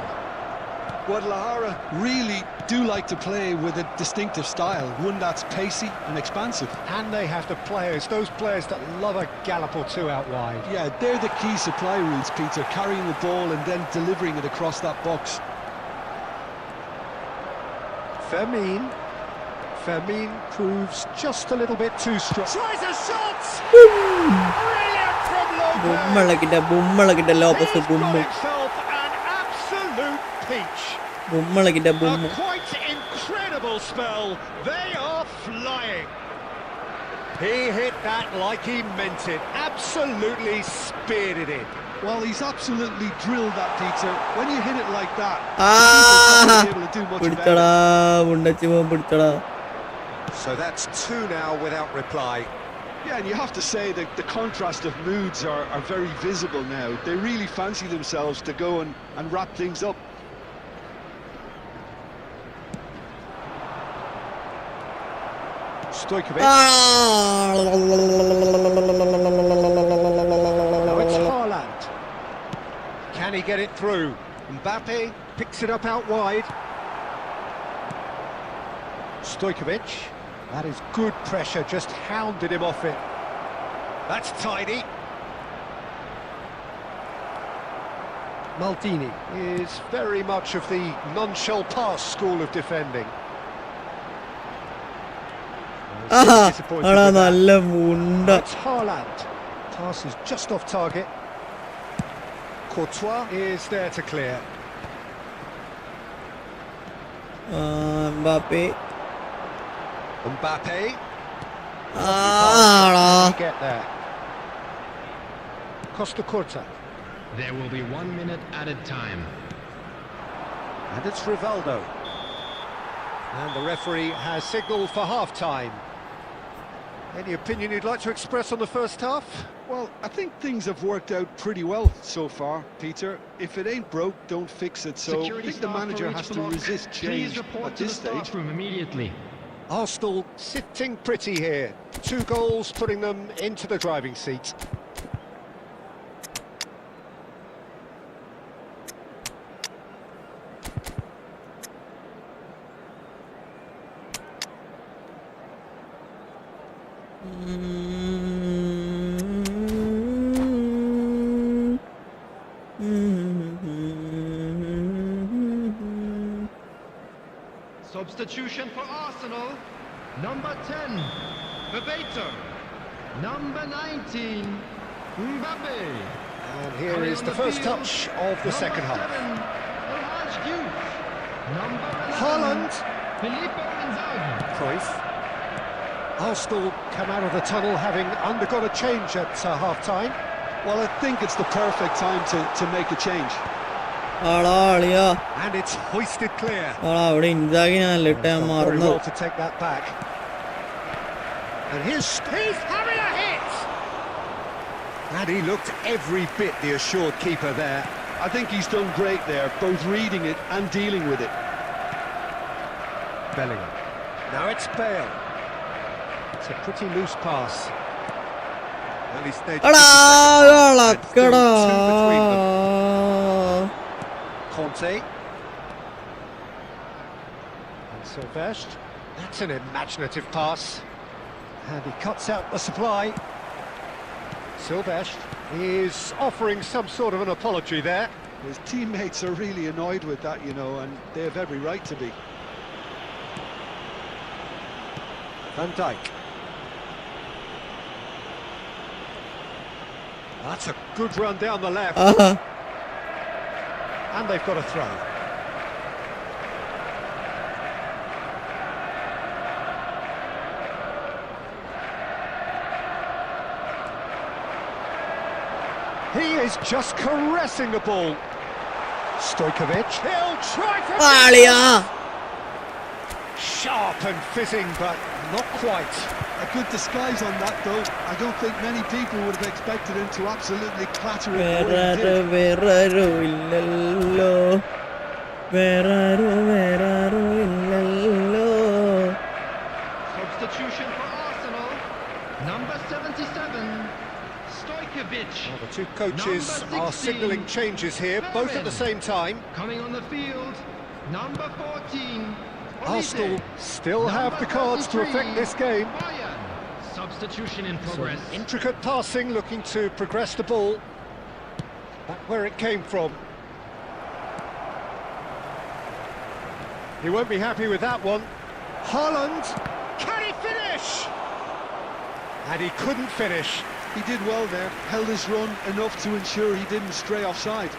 Guadalajara really do like to play with a distinctive style, one that's pacey and expansive.
And they have the players, those players that love a gallop or two out wide.
Yeah, they're the key supply routes, Peter, carrying the ball and then delivering it across that box.
Fermin proves just a little bit too strong. Tries a shot! Brilliant from Lopez! He's got himself an absolute peach. A quite incredible spell. They are flying. He hit that like he meant it. Absolutely speared it in.
Well, he's absolutely drilled that, Peter. When you hit it like that, the keeper's not able to do much about it.
So that's two now without reply.
Yeah, and you have to say that the contrast of moods are very visible now. They really fancy themselves to go and wrap things up.
Stojkovic. Now it's Haaland. Can he get it through? Mbappe picks it up out wide. Stojkovic. That is good pressure, just hounded him off it. That's tidy. Maldini is very much of the non-shall-pass school of defending. It's Haaland. Pass is just off target. Courtois is there to clear.
Mbappe.
Get there. Costa Curta.
There will be 1 minute added time.
And it's Rivaldo. And the referee has signalled for half-time. Any opinion you'd like to express on the first half?
Well, I think things have worked out pretty well so far, Peter. If it ain't broke, don't fix it. So I think the manager has to resist change at this stage.
Room immediately.
Arsenal sitting pretty here. 2 goals putting them into the driving seat.
Substitution for Arsenal. Number 10, Bebeto. Number 19, Mbappe.
And here is the first touch of the second half. Haaland.
Filippo Inzaghi.
Cruyff. Arsenal come out of the tunnel having undergone a change at half-time.
Well, I think it's the perfect time to make a change.
And it's hoisted clear.
Very
well to take that back. And here's Harrier hits! And he looked every bit the assured keeper there.
I think he's done great there, both reading it and dealing with it.
Bellingham. Now it's Bale. It's a pretty loose pass. Early stage. Conte. And Silvestre. That's an imaginative pass. And he cuts out the supply. Silvestre is offering some sort of an apology there.
His teammates are really annoyed with that, you know, and they have every right to be.
Van Dijk. That's a good run down the left. And they've got a throw.
He is just caressing the ball. Stojkovic, he'll try for sharp and fizzing, but not quite.
A good disguise on that, though. I don't think many people would have expected him to absolutely clatter it the way he did.
Substitution for Arsenal. Number 77, Stojkovic.
Well, the two coaches are signalling changes here, both at the same time.
Coming on the field, number 14.
Arsenal still have the cards to affect this game.
Bayern. Substitution in progress.
Intricate passing, looking to progress the ball. Back where it came from. He won't be happy with that one. Haaland, can he finish? And he couldn't finish.
He did well there, held his run enough to ensure he didn't stray offside.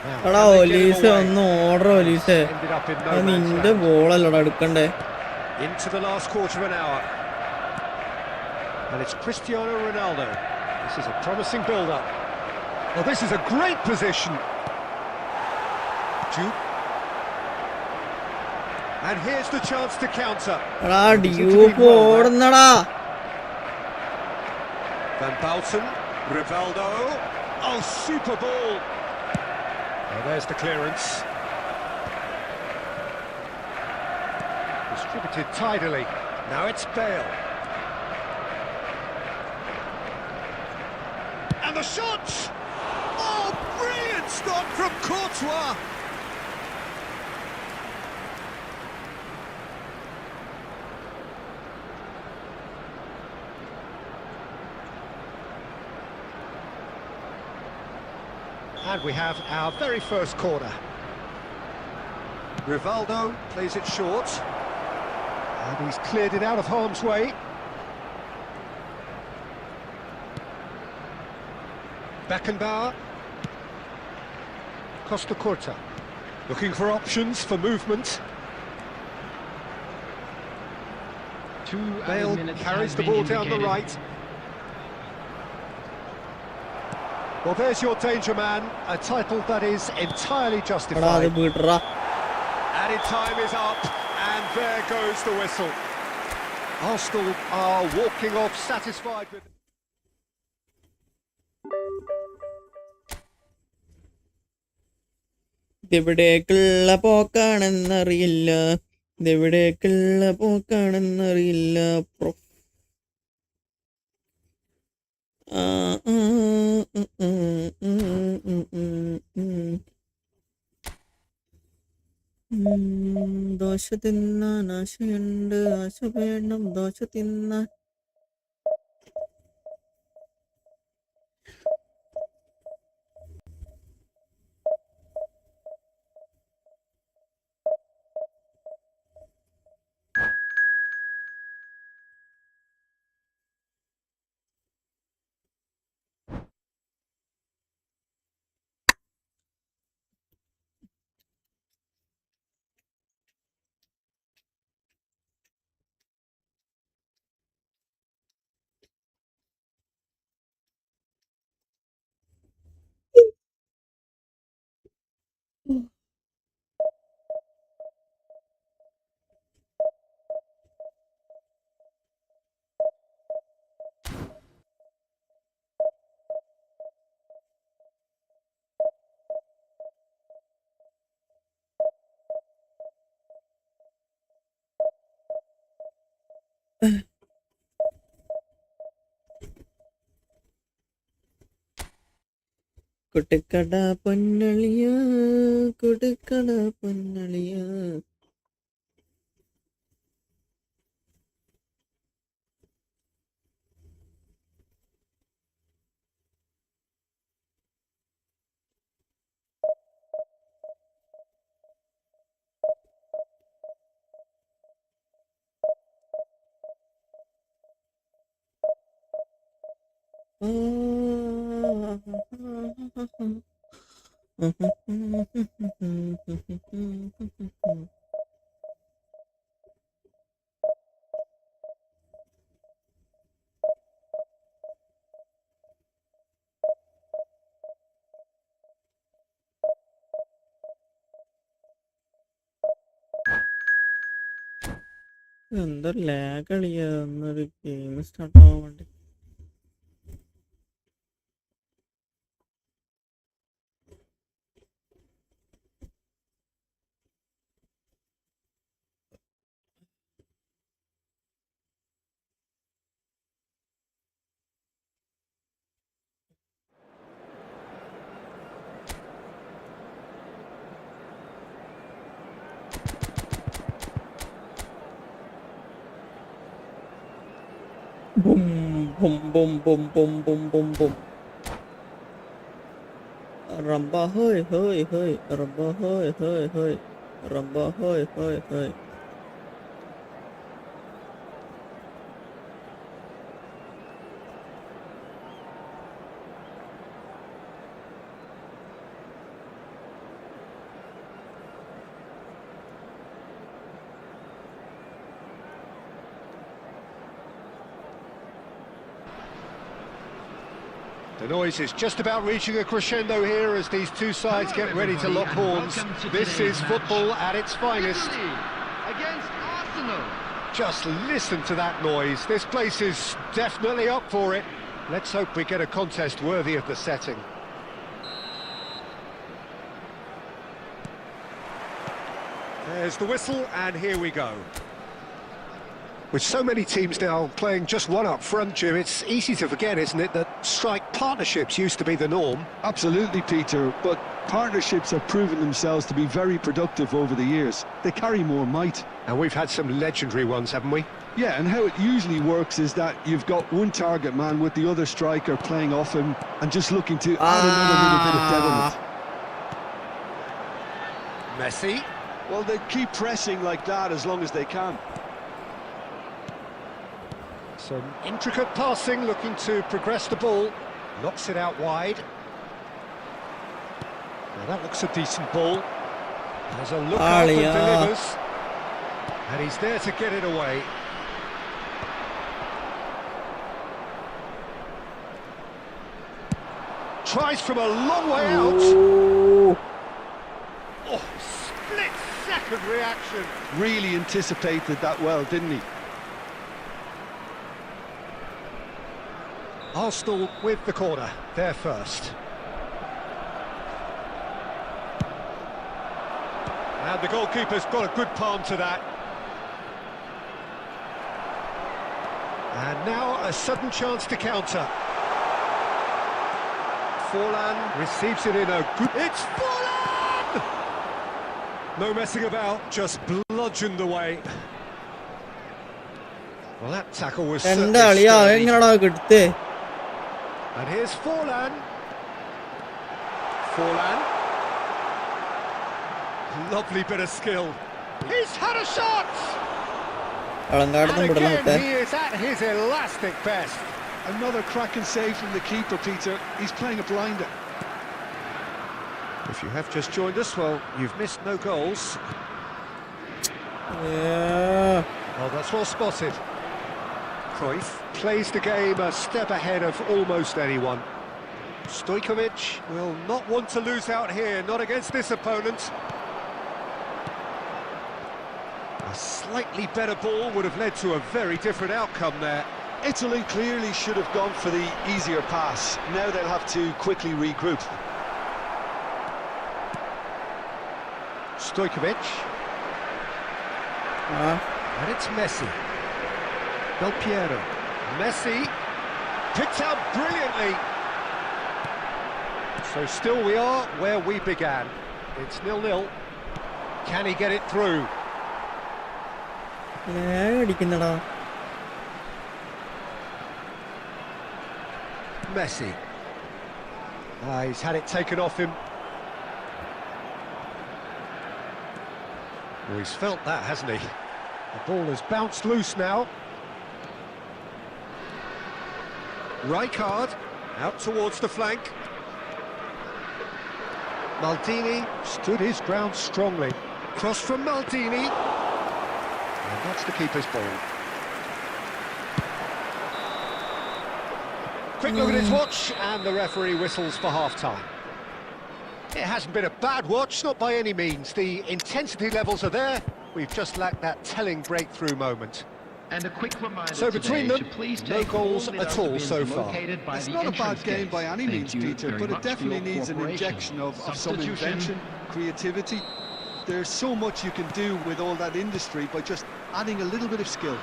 Ended up in no
നിന്റെ
Into the last quarter of an hour. And it's Cristiano Ronaldo. This is a promising build-up. Well, this is a great position. Jude. And here's the chance to counter. Van Bouten, Rivaldo. Oh, super ball. Well, there's the clearance. Distributed tidily. Now it's Bale. And the shot! Oh, brilliant stop from Courtois! And we have our very first corner. Rivaldo plays it short. And he's cleared it out of harm's way. Beckenbauer. Costa Curta. Looking for options for movement. Bale carries the ball down the right. Well, there's your danger man, a title that is entirely justified. Added time is up, and there goes the whistle. Arsenal are walking off satisfied with...
ഇതെവിടേക്കുള്ള പോക്കാണെന്നറിയില്ല ഇതെവിടേക്കുള്ള പോക്കാണെന്നറിയില്ല dosa തിന്നാൻ ആശയുണ്ട് ആശ വേണം ദോശ തിന്നാൻ കൊടുക്കട പൊന്നളിയ കൊടുക്കട പൊന്നളിയ എന്തൊരു lag കളിയാ എന്നൊരു game start ആവാൻ വേണ്ടി. Boom, boom, boom, boom, boom, boom, boom, boom. Rumba, hey, hey, hey, rumba, hey, hey, hey, rumba, hey, hey, hey.
The noise is just about reaching a crescendo here as these two sides get ready to lock horns. This is football at its finest.
Against Arsenal.
Just listen to that noise. This place is definitely up for it. Let's hope we get a contest worthy of the setting. There's the whistle, and here we go. With so many teams now playing just one up front, Jim, it's easy to forget, isn't it, that strike partnerships used to be the norm?
Absolutely, Peter, but partnerships have proven themselves to be very productive over the years. They carry more might.
And we've had some legendary ones, haven't we?
Yeah, and how it usually works is that you've got one target man with the other striker playing off him and just looking to add another little bit of devilment.
Messi.
Well, they keep pressing like that as long as they can.
Some intricate passing, looking to progress the ball. Knocks it out wide. Now that looks a decent ball. Has a look up and delivers. And he's there to get it away. Tries from a long way out. Oh, split-second reaction.
Really anticipated that well, didn't he?
Arsenal with the corner, they're first. And the goalkeeper's got a good palm to that. And now a sudden chance to counter. Forlan receives it in a good... It's Forlan! No messing about, just bludgeoned away. Well, that tackle was certainly sturdy. And here's Forlan. Forlan. Lovely bit of skill. He's had a shot! And again, he is at his elastic best.
Another cracking save from the keeper, Peter. He's playing a blinder.
If you have just joined us, well, you've missed no goals.
Yeah.
Oh, that's well spotted. Cruyff plays the game a step ahead of almost anyone. Stojkovic will not want to lose out here, not against this opponent. A slightly better ball would have led to a very different outcome there.
Italy clearly should have gone for the easier pass. Now they'll have to quickly regroup.
Stojkovic. And it's Messi. Del Piero. Messi picked out brilliantly. So still we are where we began. It's 0-0. Can he get it through? Messi. He's had it taken off him. Well, he's felt that, hasn't he? The ball has bounced loose now. Rijkaard out towards the flank. Maldini stood his ground strongly. Cross from Maldini. And that's the keeper's ball. Quick look at his watch, and the referee whistles for half-time. It hasn't been a bad watch, not by any means. The intensity levels are there. We've just lacked that telling breakthrough moment.
And a quick reminder
So between
today
them,
to please
no
take
goals
all the
at all
dustbins
so far.
located by
It's
the
not a bad
entrance
game
gates.
by any
Thank
means,
you
Peter,
very
but it
much for
definitely
your
needs an
cooperation.
injection of some
Substitution.
invention, creativity. There's so much you can do with all that industry by just adding a little bit of skill.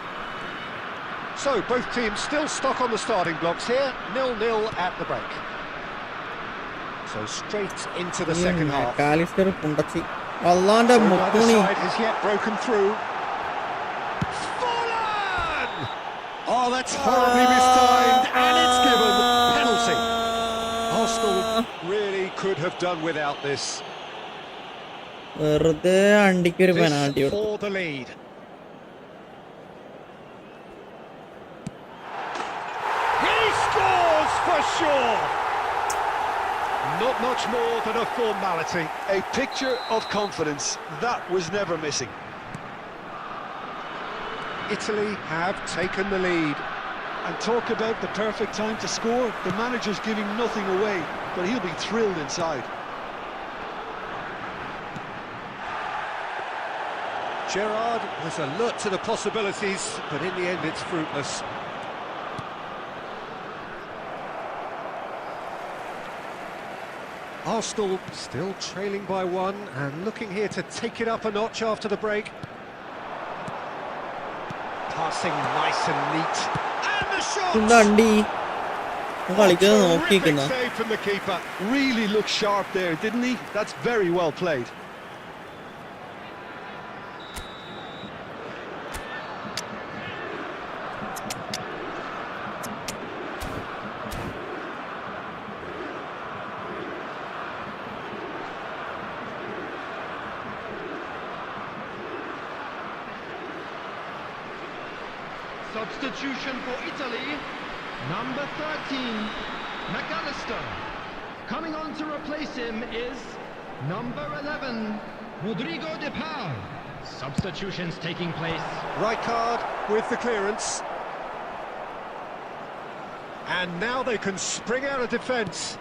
So both teams still stuck on the starting blocks here, 0-0 at the break. So straight into the second half.
കാലിസ്റ്റർ പുണ്ടച്ചി അല്ലാന്റെ
So neither
മുത്തുണി
side has yet broken through. Fallen! Oh, that's horribly mistimed, and it's given penalty. Arsenal really could have done without this.
വെറുതെ അണ്ടിക്ക് ഒരു penalty
This for the lead. He scores for sure. Not much more than a formality.
A picture of confidence, that was never missing.
Italy have taken the lead.
And talk about the perfect time to score. The manager's giving nothing away, but he'll be thrilled inside.
Gerrard was alert to the possibilities, but in the end it's fruitless. Arsenal still trailing by one and looking here to take it up a notch after the break. Passing nice and neat. And the shot!
അണ്ടി കളിക്കുന്നത്
Terrific
നോക്കിയിരിക്കുന്ന
save from the keeper.
Really looked sharp there, didn't he? That's very well played.
Substitution for Italy, number 13, McAllister. Coming on to replace him is number 11, Rodrigo de Paul. Substitutions taking place.
Rijkaard with the clearance. And now they can spring out of defence.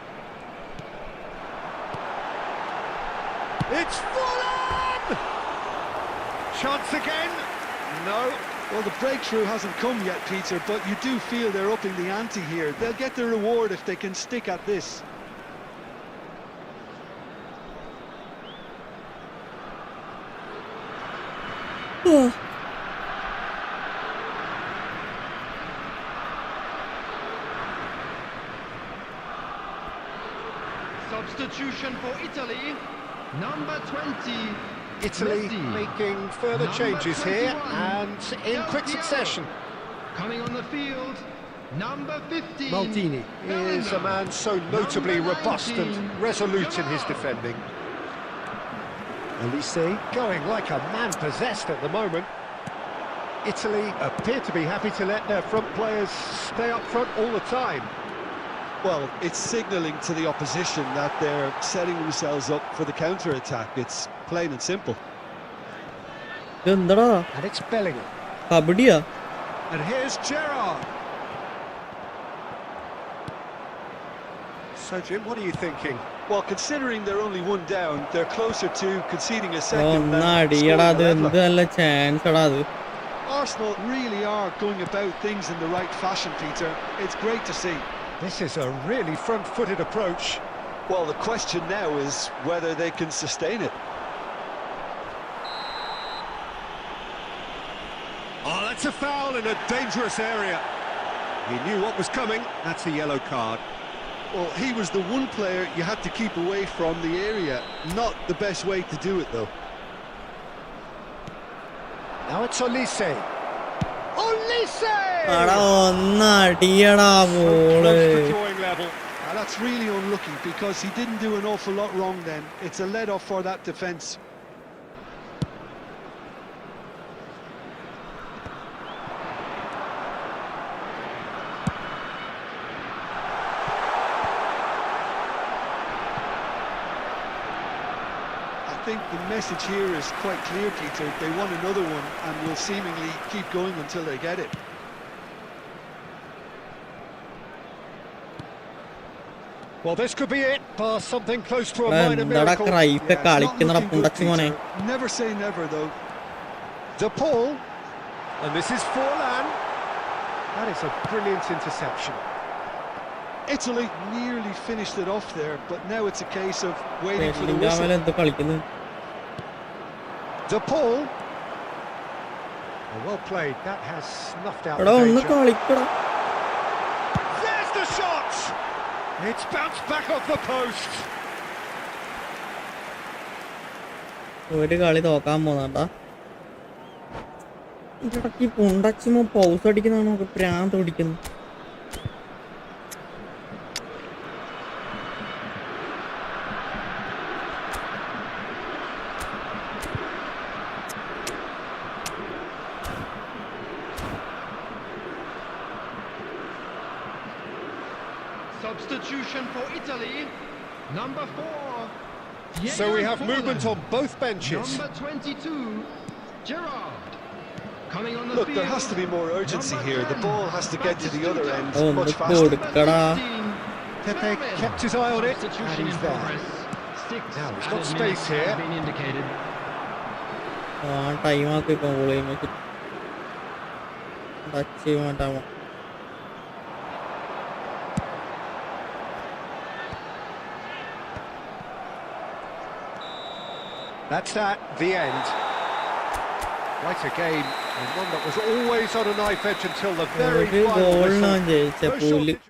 It's Fallen! Chance again? No.
Well, the breakthrough hasn't come yet, Peter, but you do feel they're upping the ante here. They'll get the reward if they can stick at this.
Substitution for Italy, number 20.
Italy
Messi.
making further
Number
changes here
21,
and in
Del
quick
Piero.
succession.
Coming on the field, number 15.
Maldini is a man so notably
Number
robust
19,
and resolute in his
Jamal.
defending. Elise going like a man possessed at the moment. Italy appear to be happy to let their front players stay up front all the time.
Well, it's signalling to the opposition that they're setting themselves up for the counter-attack. It's plain and simple.
എന്താടാ
And it's Bellingham.
കബഡിയാ
And here's Gerrard. So, Jim, what are you thinking?
Well, considering they're only one down, they're closer to conceding a second than
ഒന്നടിയടാ
scoring
അത്
a
എന്ത്
leveller.
നല്ല chance എടാ അത്
Arsenal really are going about things in the right fashion, Peter. It's great to see.
This is a really front-footed approach.
Well, the question now is whether they can sustain it.
Oh, that's a foul in a dangerous area. He knew what was coming. That's a yellow card.
Well, he was the one player you had to keep away from the area. Not the best way to do it, though.
Now it's Olise. Olise!
എടാ ഒന്നടിയടാ
So
ball
close to drawing level.
That's really unlucky because he didn't do an awful lot wrong then. It's a let-off for that defence. I think the message here is quite clear, Peter. They want another one and will seemingly keep going until they get it.
Well, this could be it. Pass something close to a minor
എന്താടാ
miracle.
Cruyff
Yeah, it's not
കളിക്കുന്നടാ
looking good,
പുണ്ടച്ചി മോനെ
Peter. Never say never, though.
De Paul. And this is Forlan. That is a brilliant interception.
Italy nearly finished it off there, but now it's a case of waiting for the whistle.
ബെല്ലിംഗാമിൽ എന്തോ കളിക്കുന്നു.
De Paul. Oh, well played. That has snuffed out
എടാ
the
ഒന്ന്
danger.
കളിക്കടാ.
There's the shot! It's bounced back off the post.
ഒരു കളി തോക്കാൻ പോന്നാട്ടാ. ഇടയ്ക്ക് പുണ്ടച്ചുമ്പോ pause അടിക്കുന്നതാണ് നമുക്ക് പ്രാന്ത് പിടിക്കുന്നു.
Substitution for Italy. Number 4.
So we have movement on both benches.
Number 22, Gerrard. Coming on the
Look,
field.
there has to be more urgency here. The ball has to get to the other end
Oh,
much
the
faster.
കൊടുക്കടാ.
Pepe kept his eye on it, and
Substitution
he's
in
there.
progress. 6
Now, he's got
added
space
minutes
here.
have been indicated.
ആ ടൈമാക്കി ഇപ്പം goal ചെയ്യുമ്പോൾ touch ചെയ്യാൻ വേണ്ടാമോ.
That's that, the end. Quite a game, and one that was always on a knife edge until the very
ഒരു
final
ഗോളിനാണ്
whistle.
ജയിച്ച
No
പുല്ല്.
shortage-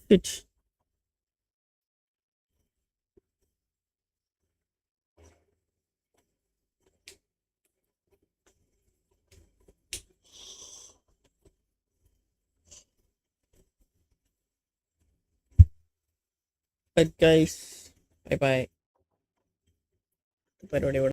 Shit. But guys, bye bye. പരിപാടി